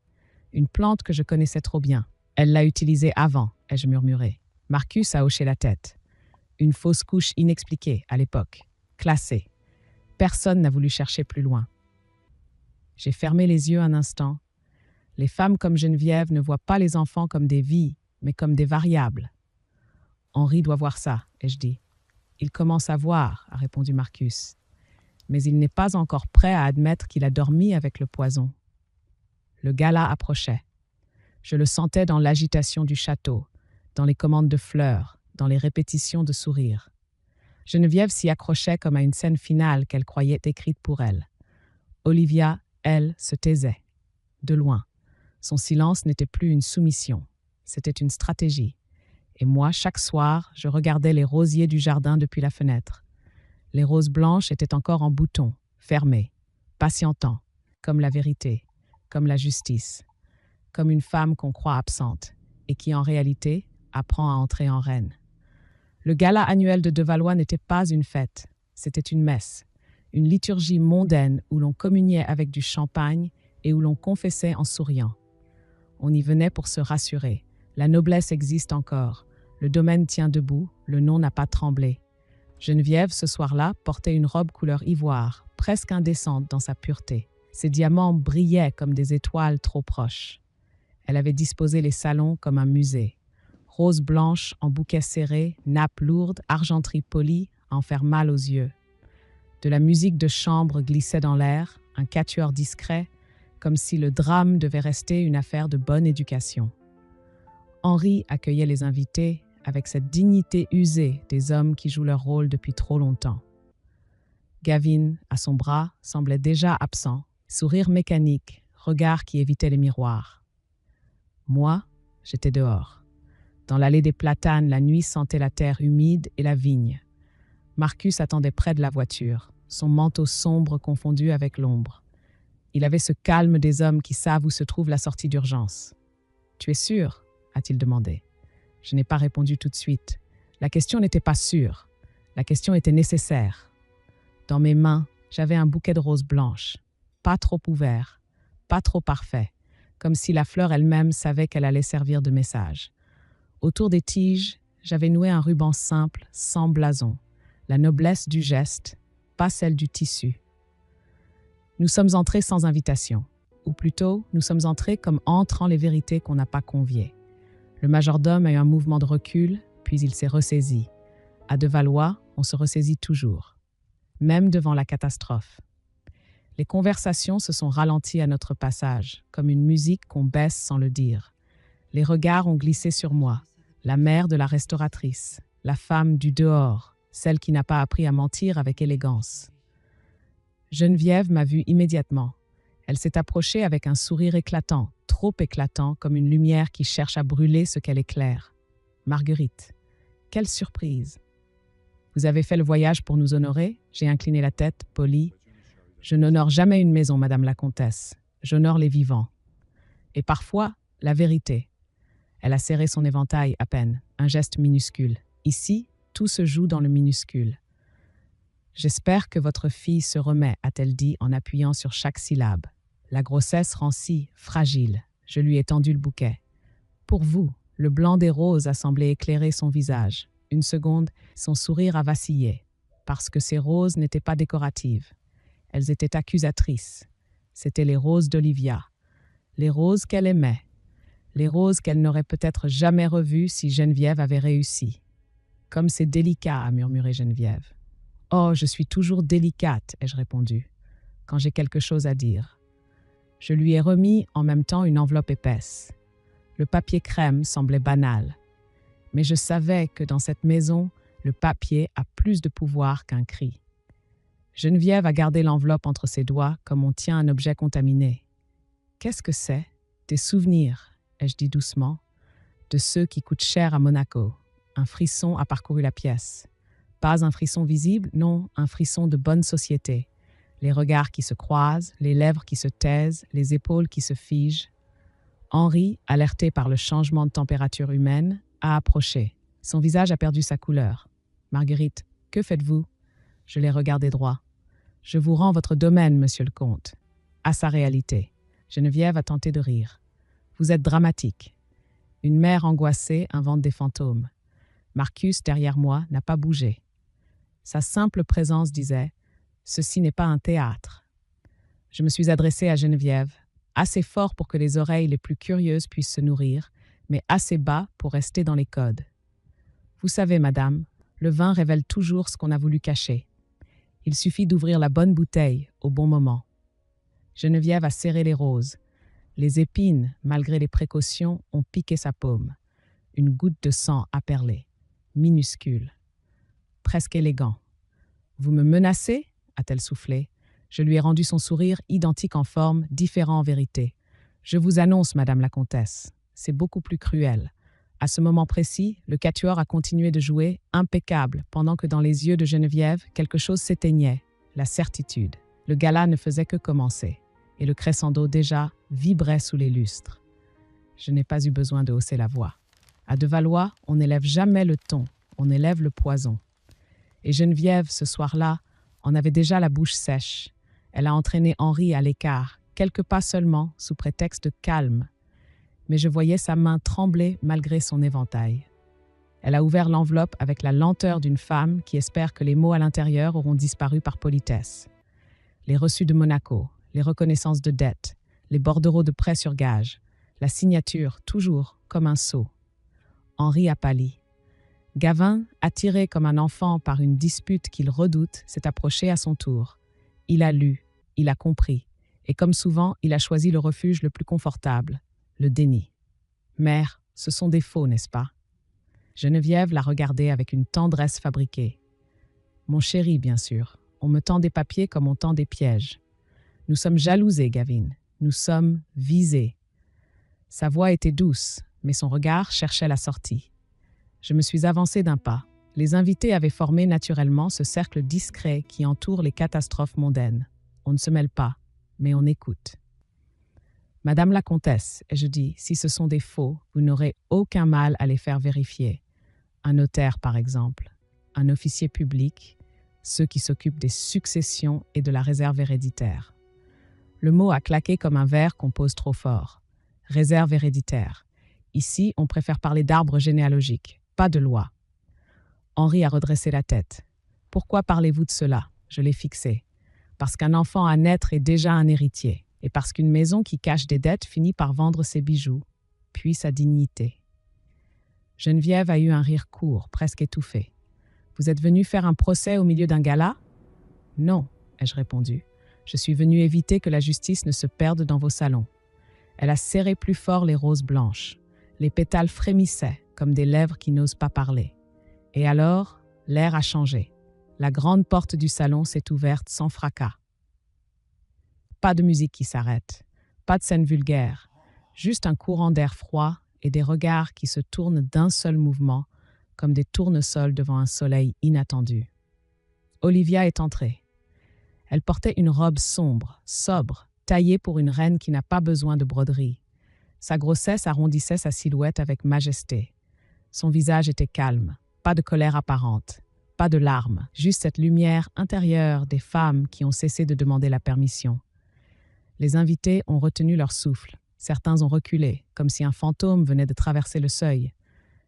Une plante que je connaissais trop bien. Elle l'a utilisée avant, ai-je murmuré. Marcus a hoché la tête. Une fausse couche inexpliquée à l'époque, classée. Personne n'a voulu chercher plus loin. J'ai fermé les yeux un instant. Les femmes comme Geneviève ne voient pas les enfants comme des vies, mais comme des variables. Henri doit voir ça, ai-je dit. Il commence à voir, a répondu Marcus. Mais il n'est pas encore prêt à admettre qu'il a dormi avec le poison. Le gala approchait. Je le sentais dans l'agitation du château, dans les commandes de fleurs, dans les répétitions de sourires. Geneviève s'y accrochait comme à une scène finale qu'elle croyait écrite pour elle. Olivia, elle, se taisait. De loin. Son silence n'était plus une soumission, c'était une stratégie. Et moi, chaque soir, je regardais les rosiers du jardin depuis la fenêtre. Les roses blanches étaient encore en bouton, fermées, patientant, comme la vérité, comme la justice, comme une femme qu'on croit absente et qui, en réalité, apprend à entrer en reine. Le gala annuel de Valois n'était pas une fête, c'était une messe, une liturgie mondaine où l'on communiait avec du champagne et où l'on confessait en souriant. On y venait pour se rassurer. La noblesse existe encore. Le domaine tient debout. Le nom n'a pas tremblé. Geneviève, ce soir-là, portait une robe couleur ivoire, presque indécente dans sa pureté. Ses diamants brillaient comme des étoiles trop proches. Elle avait disposé les salons comme un musée. Roses blanches en bouquets serrés, nappes lourdes, argenterie polie, à en faire mal aux yeux. De la musique de chambre glissait dans l'air, un quatuor discret, comme si le drame devait rester une affaire de bonne éducation. Henri accueillait les invités avec cette dignité usée des hommes qui jouent leur rôle depuis trop longtemps. Gavin, à son bras, semblait déjà absent, sourire mécanique, regard qui évitait les miroirs. Moi, j'étais dehors. Dans l'allée des platanes, la nuit sentait la terre humide et la vigne. Marcus attendait près de la voiture, son manteau sombre confondu avec l'ombre. Il avait ce calme des hommes qui savent où se trouve la sortie d'urgence. « Tu es sûr ?» a-t-il demandé. Je n'ai pas répondu tout de suite. La question n'était pas sûre. La question était nécessaire. Dans mes mains, j'avais un bouquet de roses blanches. Pas trop ouvert, pas trop parfait, comme si la fleur elle-même savait qu'elle allait servir de message. Autour des tiges, j'avais noué un ruban simple, sans blason. La noblesse du geste, pas celle du tissu. Nous sommes entrés sans invitation. Ou plutôt, nous sommes entrés comme entrant les vérités qu'on n'a pas conviées. Le majordome a eu un mouvement de recul, puis il s'est ressaisi. À Valois, on se ressaisit toujours, même devant la catastrophe. Les conversations se sont ralenties à notre passage, comme une musique qu'on baisse sans le dire. Les regards ont glissé sur moi, la mère de la restauratrice, la femme du dehors, celle qui n'a pas appris à mentir avec élégance. Geneviève m'a vue immédiatement. Elle s'est approchée avec un sourire éclatant, trop éclatant comme une lumière qui cherche à brûler ce qu'elle éclaire. Marguerite, quelle surprise! Vous avez fait le voyage pour nous honorer? J'ai incliné la tête, polie. Je n'honore jamais une maison, Madame la Comtesse. J'honore les vivants. Et parfois, la vérité. Elle a serré son éventail à peine, un geste minuscule. Ici, tout se joue dans le minuscule. J'espère que votre fille se remet, a-t-elle dit en appuyant sur chaque syllabe. La grossesse rend si fragile. Je lui ai tendu le bouquet. Pour vous, le blanc des roses a semblé éclairer son visage. Une seconde, son sourire a vacillé, parce que ces roses n'étaient pas décoratives. Elles étaient accusatrices. C'étaient les roses d'Olivia. Les roses qu'elle aimait. Les roses qu'elle n'aurait peut-être jamais revues si Geneviève avait réussi. « Comme c'est délicat », a murmuré Geneviève. « Oh, je suis toujours délicate », ai-je répondu, quand j'ai quelque chose à dire. Je lui ai remis en même temps une enveloppe épaisse. Le papier crème semblait banal. Mais je savais que dans cette maison, le papier a plus de pouvoir qu'un cri. Geneviève a gardé l'enveloppe entre ses doigts comme on tient un objet contaminé. « Qu'est-ce que c'est ? Des souvenirs », ai-je dit doucement, « de ceux qui coûtent cher à Monaco. » Un frisson a parcouru la pièce. Pas un frisson visible, non, un frisson de bonne société. Les regards qui se croisent, les lèvres qui se taisent, les épaules qui se figent. Henri, alerté par le changement de température humaine, a approché. Son visage a perdu sa couleur. « Marguerite, que faites-vous » Je l'ai regardé droit. « Je vous rends votre domaine, monsieur le comte. » À sa réalité. Geneviève a tenté de rire. « Vous êtes dramatique. » Une mère angoissée invente des fantômes. Marcus, derrière moi, n'a pas bougé. Sa simple présence disait « Ceci n'est pas un théâtre ». Je me suis adressée à Geneviève, assez fort pour que les oreilles les plus curieuses puissent se nourrir, mais assez bas pour rester dans les codes. Vous savez, madame, le vin révèle toujours ce qu'on a voulu cacher. Il suffit d'ouvrir la bonne bouteille au bon moment. Geneviève a serré les roses. Les épines, malgré les précautions, ont piqué sa paume. Une goutte de sang a perlé, minuscule, presque élégant. « Vous me menacez » a-t-elle soufflé. Je lui ai rendu son sourire identique en forme, différent en vérité. « Je vous annonce, madame la comtesse, c'est beaucoup plus cruel. » À ce moment précis, le quatuor a continué de jouer, impeccable, pendant que dans les yeux de Geneviève, quelque chose s'éteignait, la certitude. Le gala ne faisait que commencer, et le crescendo déjà vibrait sous les lustres. Je n'ai pas eu besoin de hausser la voix. À De Valois, on n'élève jamais le ton, on élève le poison. Et Geneviève, ce soir-là, en avait déjà la bouche sèche. Elle a entraîné Henri à l'écart, quelques pas seulement, sous prétexte de calme. Mais je voyais sa main trembler malgré son éventail. Elle a ouvert l'enveloppe avec la lenteur d'une femme qui espère que les mots à l'intérieur auront disparu par politesse. Les reçus de Monaco, les reconnaissances de dette, les bordereaux de prêt sur gage, la signature, toujours comme un sceau. Henri a pâli. Gavin, attiré comme un enfant par une dispute qu'il redoute, s'est approché à son tour. Il a lu, il a compris, et comme souvent, il a choisi le refuge le plus confortable. Le déni. « Mère, ce sont des faux, n'est-ce pas ?» Geneviève l'a regardé avec une tendresse fabriquée. « Mon chéri, bien sûr, on me tend des papiers comme on tend des pièges. Nous sommes jalousés, Gavin, nous sommes visés. » Sa voix était douce, mais son regard cherchait la sortie. Je me suis avancée d'un pas. Les invités avaient formé naturellement ce cercle discret qui entoure les catastrophes mondaines. On ne se mêle pas, mais on écoute. Madame la comtesse, et je dis, si ce sont des faux, vous n'aurez aucun mal à les faire vérifier. Un notaire, par exemple, un officier public, ceux qui s'occupent des successions et de la réserve héréditaire. Le mot a claqué comme un verre qu'on pose trop fort. Réserve héréditaire. Ici, on préfère parler d'arbre généalogique, pas de loi. Henri a redressé la tête. Pourquoi parlez-vous de cela ? Je l'ai fixé. Parce qu'un enfant à naître est déjà un héritier. Et parce qu'une maison qui cache des dettes finit par vendre ses bijoux, puis sa dignité. Geneviève a eu un rire court, presque étouffé. « Vous êtes venu faire un procès au milieu d'un gala ?»« Non, ai-je répondu. Je suis venu éviter que la justice ne se perde dans vos salons. » Elle a serré plus fort les roses blanches. Les pétales frémissaient, comme des lèvres qui n'osent pas parler. Et alors, l'air a changé. La grande porte du salon s'est ouverte sans fracas. Pas de musique qui s'arrête, pas de scène vulgaire, juste un courant d'air froid et des regards qui se tournent d'un seul mouvement, comme des tournesols devant un soleil inattendu. Olivia est entrée. Elle portait une robe sombre, sobre, taillée pour une reine qui n'a pas besoin de broderie. Sa grossesse arrondissait sa silhouette avec majesté. Son visage était calme, pas de colère apparente, pas de larmes, juste cette lumière intérieure des femmes qui ont cessé de demander la permission. Les invités ont retenu leur souffle. Certains ont reculé, comme si un fantôme venait de traverser le seuil.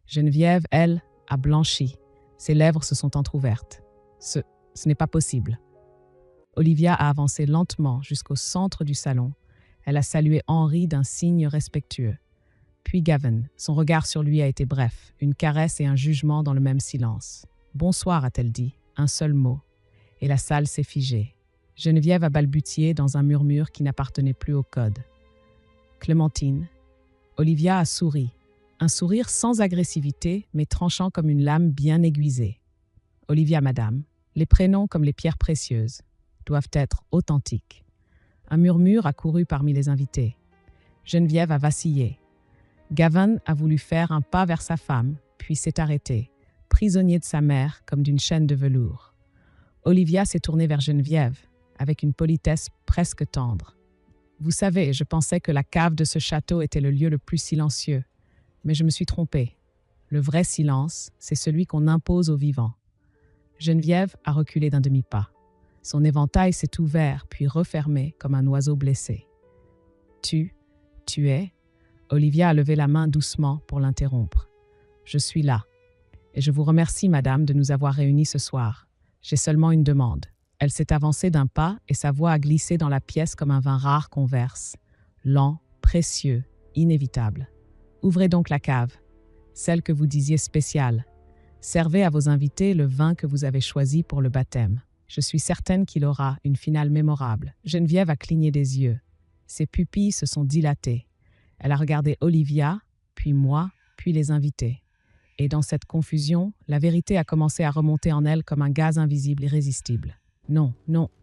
Geneviève, elle, a blanchi. Ses lèvres se sont entr'ouvertes. Ce n'est pas possible. Olivia a avancé lentement jusqu'au centre du salon. Elle a salué Henri d'un signe respectueux. Puis Gavin, son regard sur lui a été bref, une caresse et un jugement dans le même silence. « Bonsoir » a-t-elle dit, un seul mot. Et la salle s'est figée. Geneviève a balbutié dans un murmure qui n'appartenait plus au code. « Clémentine ». Olivia a souri. Un sourire sans agressivité, mais tranchant comme une lame bien aiguisée. « Olivia, madame, les prénoms comme les pierres précieuses doivent être authentiques. » Un murmure a couru parmi les invités. Geneviève a vacillé. Gavin a voulu faire un pas vers sa femme, puis s'est arrêté, prisonnier de sa mère comme d'une chaîne de velours. Olivia s'est tournée vers Geneviève, avec une politesse presque tendre. Vous savez, je pensais que la cave de ce château était le lieu le plus silencieux, mais je me suis trompée. Le vrai silence, c'est celui qu'on impose aux vivants. Geneviève a reculé d'un demi-pas. Son éventail s'est ouvert puis refermé comme un oiseau blessé. Tu es... Olivia a levé la main doucement pour l'interrompre. Je suis là. Et je vous remercie, madame, de nous avoir réunis ce soir. J'ai seulement une demande. Elle s'est avancée d'un pas et sa voix a glissé dans la pièce comme un vin rare qu'on verse. Lent, précieux, inévitable. Ouvrez donc la cave, celle que vous disiez spéciale. Servez à vos invités le vin que vous avez choisi pour le baptême. Je suis certaine qu'il aura une finale mémorable. Geneviève a cligné des yeux. Ses pupilles se sont dilatées. Elle a regardé Olivia, puis moi, puis les invités. Et dans cette confusion, la vérité a commencé à remonter en elle comme un gaz invisible irrésistible. Non,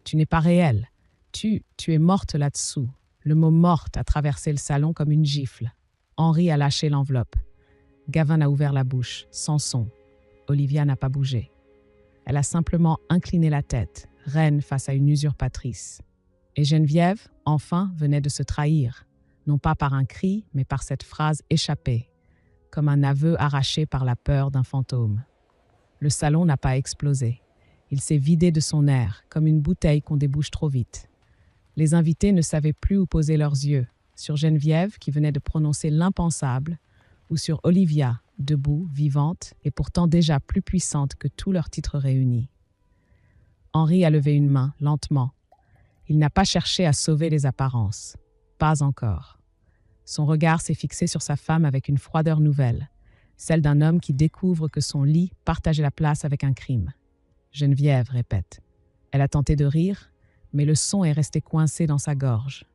tu n'es pas réelle. Tu es morte là-dessous. Le mot « morte » a traversé le salon comme une gifle. Henri a lâché l'enveloppe. Gavin a ouvert la bouche, sans son. Olivia n'a pas bougé. Elle a simplement incliné la tête, reine face à une usurpatrice. Et Geneviève, enfin, venait de se trahir, non pas par un cri, mais par cette phrase échappée, comme un aveu arraché par la peur d'un fantôme. Le salon n'a pas explosé. Il s'est vidé de son air, comme une bouteille qu'on débouche trop vite. Les invités ne savaient plus où poser leurs yeux, sur Geneviève qui venait de prononcer l'impensable, ou sur Olivia, debout, vivante, et pourtant déjà plus puissante que tous leurs titres réunis. Henri a levé une main, lentement. Il n'a pas cherché à sauver les apparences. Pas encore. Son regard s'est fixé sur sa femme avec une froideur nouvelle, celle d'un homme qui découvre que son lit partageait la place avec un crime. Geneviève répète. Elle a tenté de rire, mais le son est resté coincé dans sa gorge.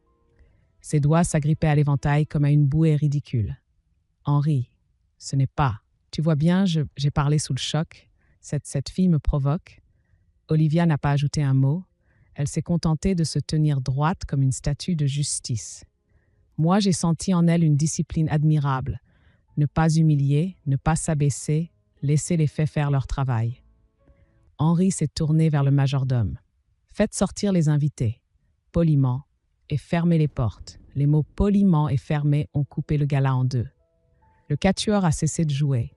Ses doigts s'agrippaient à l'éventail comme à une bouée ridicule. Henri, ce n'est pas. Tu vois bien, j'ai parlé sous le choc. Cette fille me provoque. Olivia n'a pas ajouté un mot. Elle s'est contentée de se tenir droite comme une statue de justice. Moi, j'ai senti en elle une discipline admirable. Ne pas humilier, ne pas s'abaisser, laisser les faits faire leur travail. Henri s'est tourné vers le majordome. Faites sortir les invités, poliment, et fermez les portes. Les mots poliment et fermés ont coupé le gala en deux. Le quatuor a cessé de jouer.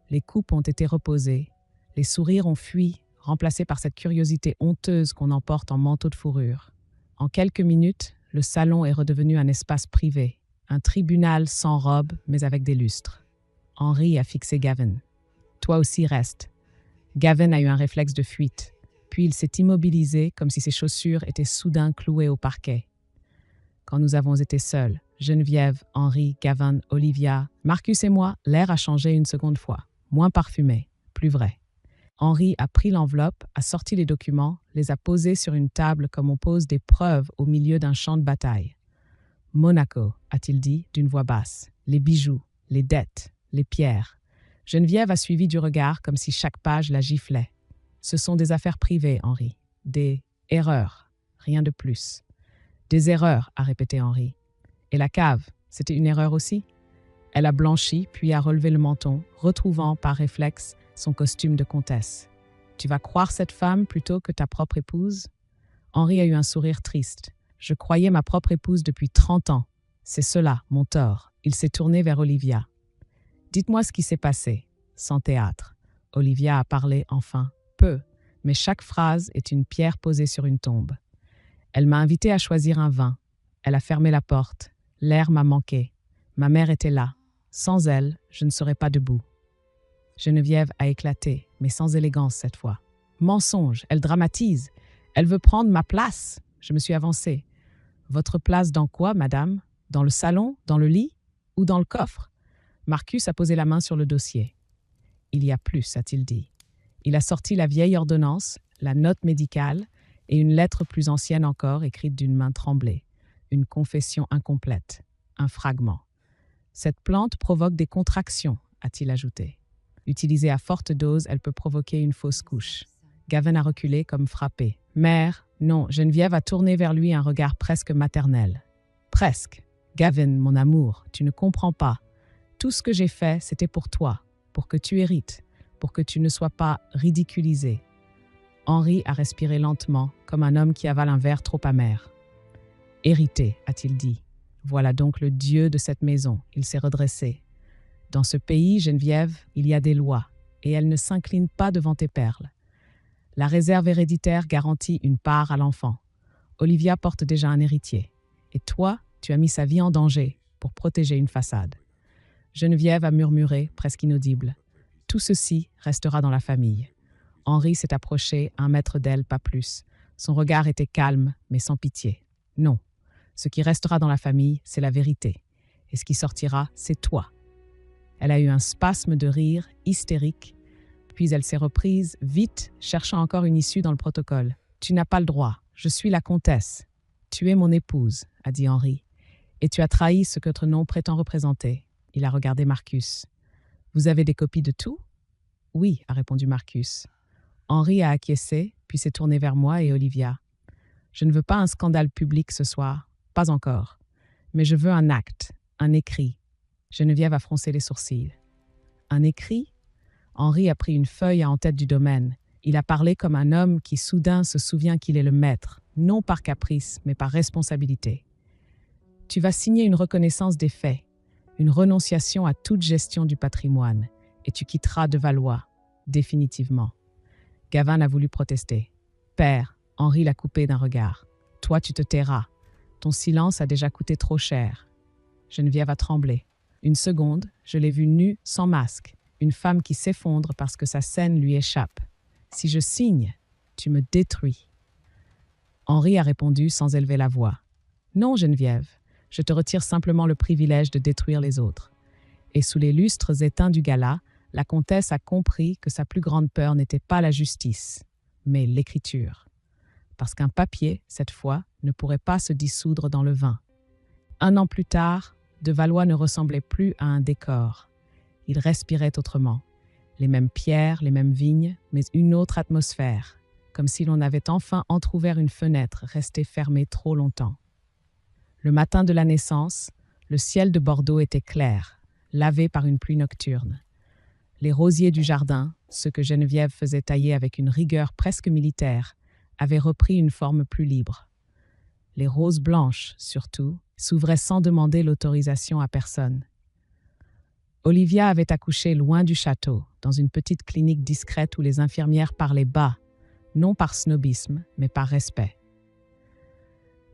Les coupes ont été reposées. Les sourires ont fui, remplacés par cette curiosité honteuse qu'on emporte en manteau de fourrure. En quelques minutes, le salon est redevenu un espace privé, un tribunal sans robe, mais avec des lustres. Henri a fixé Gavin. « Toi aussi reste. » Gavin a eu un réflexe de fuite, puis il s'est immobilisé comme si ses chaussures étaient soudain clouées au parquet. Quand nous avons été seuls, Geneviève, Henri, Gavin, Olivia, Marcus et moi, l'air a changé une seconde fois. Moins parfumé, plus vrai. Henri a pris l'enveloppe, a sorti les documents, les a posés sur une table comme on pose des preuves au milieu d'un champ de bataille. « Monaco », a-t-il dit d'une voix basse. « Les bijoux, les dettes, les pierres. » Geneviève a suivi du regard comme si chaque page la giflait. « Ce sont des affaires privées, Henri. Des erreurs, rien de plus. »« Des erreurs », a répété Henri. « Et la cave, c'était une erreur aussi ?» Elle a blanchi, puis a relevé le menton, retrouvant par réflexe son costume de comtesse. « Tu vas croire cette femme plutôt que ta propre épouse ?» Henri a eu un sourire triste. « Je croyais ma propre épouse depuis 30 ans. C'est cela, mon tort. » Il s'est tourné vers Olivia. « Dites-moi ce qui s'est passé. » Sans théâtre. Olivia a parlé enfin. Peu, mais chaque phrase est une pierre posée sur une tombe. Elle m'a invité à choisir un vin. Elle a fermé la porte. L'air m'a manqué. Ma mère était là. Sans elle, je ne serais pas debout. Geneviève a éclaté, mais sans élégance cette fois. Mensonge, elle dramatise. Elle veut prendre ma place. Je me suis avancée. Votre place dans quoi, madame? Dans le salon? Dans le lit? Ou dans le coffre? Marcus a posé la main sur le dossier. Il y a plus, a-t-il dit. Il a sorti la vieille ordonnance, la note médicale et une lettre plus ancienne encore écrite d'une main tremblée. Une confession incomplète, un fragment. Cette plante provoque des contractions, a-t-il ajouté. Utilisée à forte dose, elle peut provoquer une fausse couche. Gavin a reculé comme frappé. « Mère, non !» Geneviève a tourné vers lui un regard presque maternel. « Presque. Gavin, mon amour, tu ne comprends pas. Tout ce que j'ai fait, c'était pour toi, pour que tu hérites, pour que tu ne sois pas ridiculisé. Henri a respiré lentement, comme un homme qui avale un verre trop amer. Hérité, a-t-il dit. Voilà donc le Dieu de cette maison. Il s'est redressé. Dans ce pays, Geneviève, il y a des lois, et elles ne s'inclinent pas devant tes perles. La réserve héréditaire garantit une part à l'enfant. Olivia porte déjà un héritier. Et toi, tu as mis sa vie en danger pour protéger une façade. Geneviève a murmuré, presque inaudible. Tout ceci restera dans la famille. Henri s'est approché 1 mètre d'elle, pas plus. Son regard était calme, mais sans pitié. Non, ce qui restera dans la famille, c'est la vérité. Et ce qui sortira, c'est toi. Elle a eu un spasme de rire, hystérique, puis elle s'est reprise, vite, cherchant encore une issue dans le protocole. « Tu n'as pas le droit. Je suis la comtesse. Tu es mon épouse, » a dit Henri. « Et tu as trahi ce que votre nom prétend représenter. » Il a regardé Marcus. « Vous avez des copies de tout ?»« Oui, » a répondu Marcus. Henri a acquiescé, puis s'est tourné vers moi et Olivia. « Je ne veux pas un scandale public ce soir, pas encore. Mais je veux un acte, un écrit. » Geneviève a froncé les sourcils. « Un écrit ?» Henri a pris une feuille en tête du domaine. Il a parlé comme un homme qui soudain se souvient qu'il est le maître, non par caprice, mais par responsabilité. « Tu vas signer une reconnaissance des faits, une renonciation à toute gestion du patrimoine, et tu quitteras de Valois, définitivement. » Gavin a voulu protester. « Père, » Henri l'a coupé d'un regard. « Toi, tu te tairas. Ton silence a déjà coûté trop cher. » Geneviève a tremblé. Une seconde, je l'ai vue nue, sans masque, une femme qui s'effondre parce que sa scène lui échappe. « Si je signe, tu me détruis. » Henri a répondu sans élever la voix. « Non, Geneviève, je te retire simplement le privilège de détruire les autres. » Et sous les lustres éteints du gala, la comtesse a compris que sa plus grande peur n'était pas la justice, mais l'écriture. Parce qu'un papier, cette fois, ne pourrait pas se dissoudre dans le vin. 1 an plus tard, de Valois ne ressemblait plus à un décor. Il respirait autrement. Les mêmes pierres, les mêmes vignes, mais une autre atmosphère, comme si l'on avait enfin entrouvert une fenêtre restée fermée trop longtemps. Le matin de la naissance, le ciel de Bordeaux était clair, lavé par une pluie nocturne. Les rosiers du jardin, ceux que Geneviève faisait tailler avec une rigueur presque militaire, avaient repris une forme plus libre. Les roses blanches, surtout, s'ouvraient sans demander l'autorisation à personne. Olivia avait accouché loin du château, dans une petite clinique discrète où les infirmières parlaient bas, non par snobisme, mais par respect.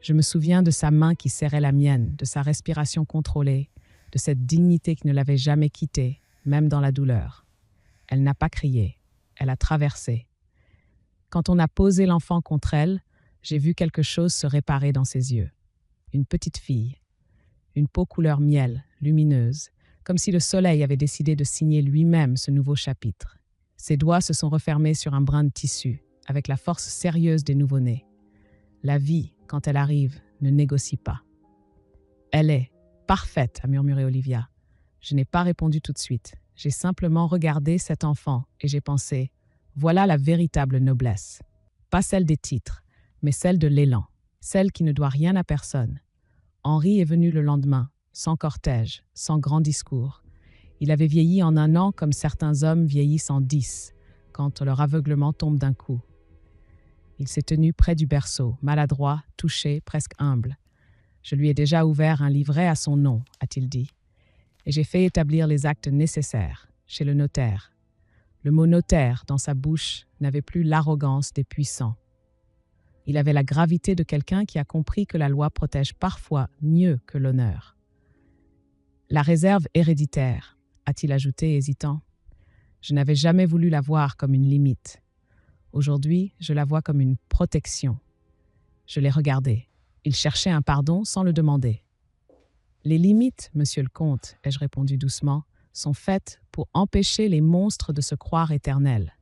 Je me souviens de sa main qui serrait la mienne, de sa respiration contrôlée, de cette dignité qui ne l'avait jamais quittée, même dans la douleur. Elle n'a pas crié, elle a traversé. Quand on a posé l'enfant contre elle, j'ai vu quelque chose se réparer dans ses yeux. Une petite fille, une peau couleur miel, lumineuse, comme si le soleil avait décidé de signer lui-même ce nouveau chapitre. Ses doigts se sont refermés sur un brin de tissu, avec la force sérieuse des nouveau-nés. La vie, quand elle arrive, ne négocie pas. « Elle est parfaite », a murmuré Olivia. Je n'ai pas répondu tout de suite. J'ai simplement regardé cet enfant et j'ai pensé « voilà la véritable noblesse ». Pas celle des titres, mais celle de l'élan, celle qui ne doit rien à personne. Henri est venu le lendemain, sans cortège, sans grand discours. Il avait vieilli en 1 an comme certains hommes vieillissent en 10, quand leur aveuglement tombe d'un coup. Il s'est tenu près du berceau, maladroit, touché, presque humble. Je lui ai déjà ouvert un livret à son nom, a-t-il dit. Et j'ai fait établir les actes nécessaires, chez le notaire. Le mot notaire, dans sa bouche, n'avait plus l'arrogance des puissants. Il avait la gravité de quelqu'un qui a compris que la loi protège parfois mieux que l'honneur. La réserve héréditaire, a-t-il ajouté hésitant. Je n'avais jamais voulu la voir comme une limite. Aujourd'hui, je la vois comme une protection. Je l'ai regardé. Il cherchait un pardon sans le demander. Les limites, monsieur le comte, ai-je répondu doucement, sont faites pour empêcher les monstres de se croire éternels.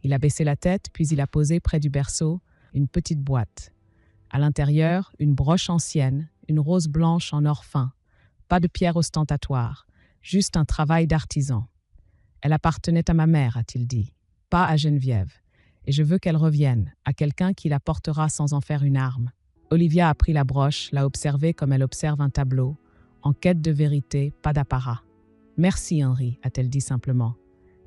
Il a baissé la tête, puis il a posé près du berceau une petite boîte. À l'intérieur, une broche ancienne, une rose blanche en or fin. Pas de pierre ostentatoire, juste un travail d'artisan. Elle appartenait à ma mère, a-t-il dit, pas à Geneviève. Et je veux qu'elle revienne, à quelqu'un qui la portera sans en faire une arme. Olivia a pris la broche, l'a observée comme elle observe un tableau, en quête de vérité, pas d'apparat. « Merci, Henri », a-t-elle dit simplement.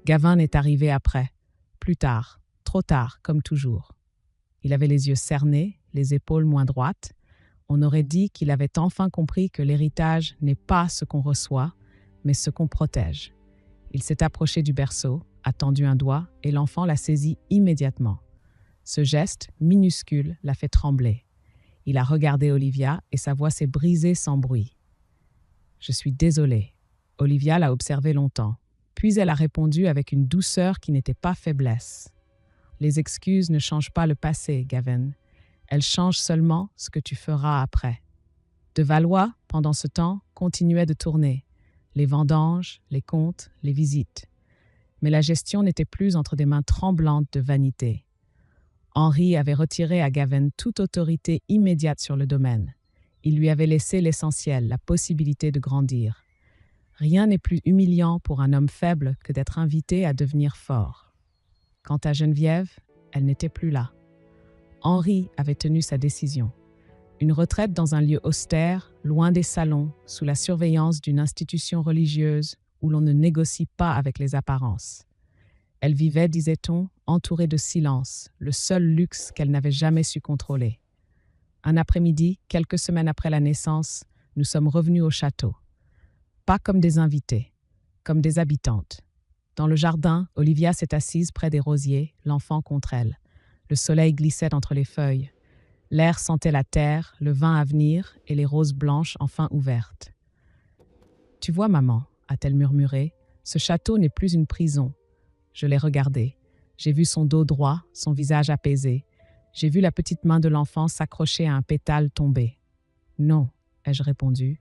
Gavin est arrivé après, plus tard, trop tard, comme toujours. Il avait les yeux cernés, les épaules moins droites. On aurait dit qu'il avait enfin compris que l'héritage n'est pas ce qu'on reçoit, mais ce qu'on protège. Il s'est approché du berceau, a tendu un doigt et l'enfant l'a saisi immédiatement. Ce geste, minuscule, l'a fait trembler. Il a regardé Olivia et sa voix s'est brisée sans bruit. « Je suis désolée. » Olivia l'a observé longtemps. Puis elle a répondu avec une douceur qui n'était pas faiblesse. « Les excuses ne changent pas le passé, Gavin. Elles changent seulement ce que tu feras après. » De Valois, pendant ce temps, continuait de tourner. Les vendanges, les comptes, les visites. Mais la gestion n'était plus entre des mains tremblantes de vanité. Henri avait retiré à Gavin toute autorité immédiate sur le domaine. Il lui avait laissé l'essentiel, la possibilité de grandir. Rien n'est plus humiliant pour un homme faible que d'être invité à devenir fort. Quant à Geneviève, elle n'était plus là. Henri avait tenu sa décision. Une retraite dans un lieu austère, loin des salons, sous la surveillance d'une institution religieuse où l'on ne négocie pas avec les apparences. Elle vivait, disait-on, entourée de silence, le seul luxe qu'elle n'avait jamais su contrôler. Un après-midi, quelques semaines après la naissance, nous sommes revenus au château. Pas comme des invités, comme des habitantes. Dans le jardin, Olivia s'est assise près des rosiers, l'enfant contre elle. Le soleil glissait entre les feuilles. L'air sentait la terre, le vin à venir et les roses blanches enfin ouvertes. « Tu vois, maman, a-t-elle murmuré, ce château n'est plus une prison. Je l'ai regardé. J'ai vu son dos droit, son visage apaisé. J'ai vu la petite main de l'enfant s'accrocher à un pétale tombé. Non, ai-je répondu.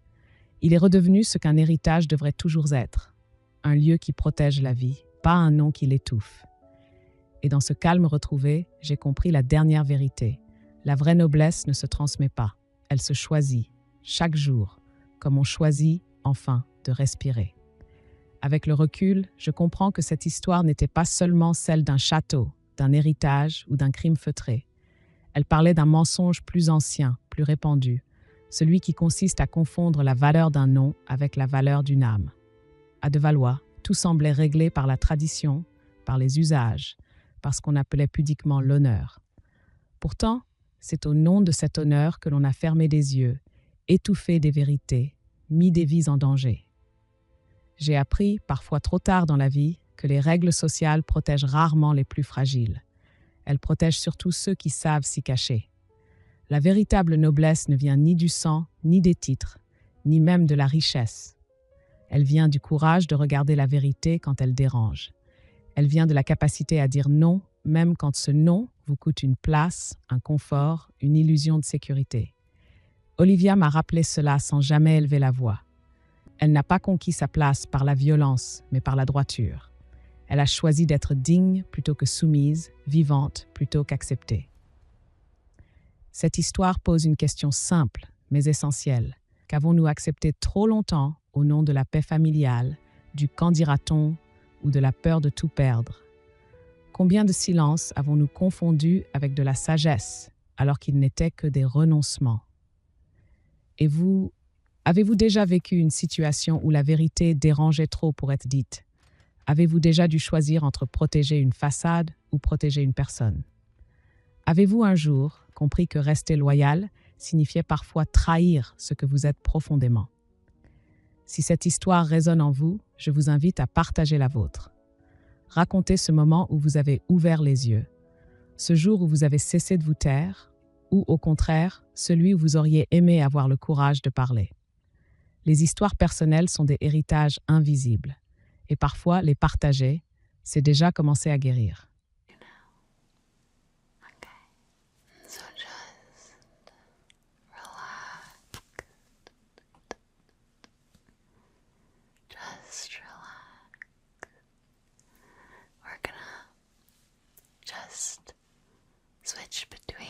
Il est redevenu ce qu'un héritage devrait toujours être. Un lieu qui protège la vie, pas un nom qui l'étouffe. Et dans ce calme retrouvé, j'ai compris la dernière vérité. La vraie noblesse ne se transmet pas. Elle se choisit, chaque jour, comme on choisit, enfin, de respirer. Avec le recul, je comprends que cette histoire n'était pas seulement celle d'un château, d'un héritage ou d'un crime feutré. Elle parlait d'un mensonge plus ancien, plus répandu, celui qui consiste à confondre la valeur d'un nom avec la valeur d'une âme. À De Valois, tout semblait réglé par la tradition, par les usages, par ce qu'on appelait pudiquement l'honneur. Pourtant, c'est au nom de cet honneur que l'on a fermé des yeux, étouffé des vérités, mis des vies en danger. J'ai appris, parfois trop tard dans la vie, que les règles sociales protègent rarement les plus fragiles. Elles protègent surtout ceux qui savent s'y cacher. La véritable noblesse ne vient ni du sang, ni des titres, ni même de la richesse. Elle vient du courage de regarder la vérité quand elle dérange. Elle vient de la capacité à dire non, même quand ce non vous coûte une place, un confort, une illusion de sécurité. Olivia m'a rappelé cela sans jamais élever la voix. Elle n'a pas conquis sa place par la violence, mais par la droiture. Elle a choisi d'être digne plutôt que soumise, vivante plutôt qu'acceptée. Cette histoire pose une question simple, mais essentielle. Qu'avons-nous accepté trop longtemps au nom de la paix familiale, du qu'en dira-t-on ou de la peur de tout perdre? Combien de silences avons-nous confondus avec de la sagesse, alors qu'ils n'étaient que des renoncements? Et vous, avez-vous déjà vécu une situation où la vérité dérangeait trop pour être dite? Avez-vous déjà dû choisir entre protéger une façade ou protéger une personne? Avez-vous un jour compris que rester loyal signifiait parfois trahir ce que vous êtes profondément? Si cette histoire résonne en vous, je vous invite à partager la vôtre. Racontez ce moment où vous avez ouvert les yeux, ce jour où vous avez cessé de vous taire, ou au contraire, celui où vous auriez aimé avoir le courage de parler. Les histoires personnelles sont des héritages invisibles, et parfois les partager, c'est déjà commencer à guérir. So just relax. Just relax. We're gonna just switch between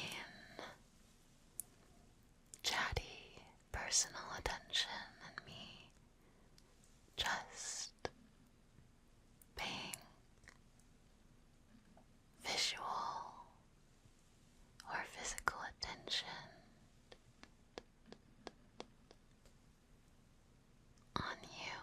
chatty personal attention and me just paying visual or physical attention on you.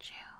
you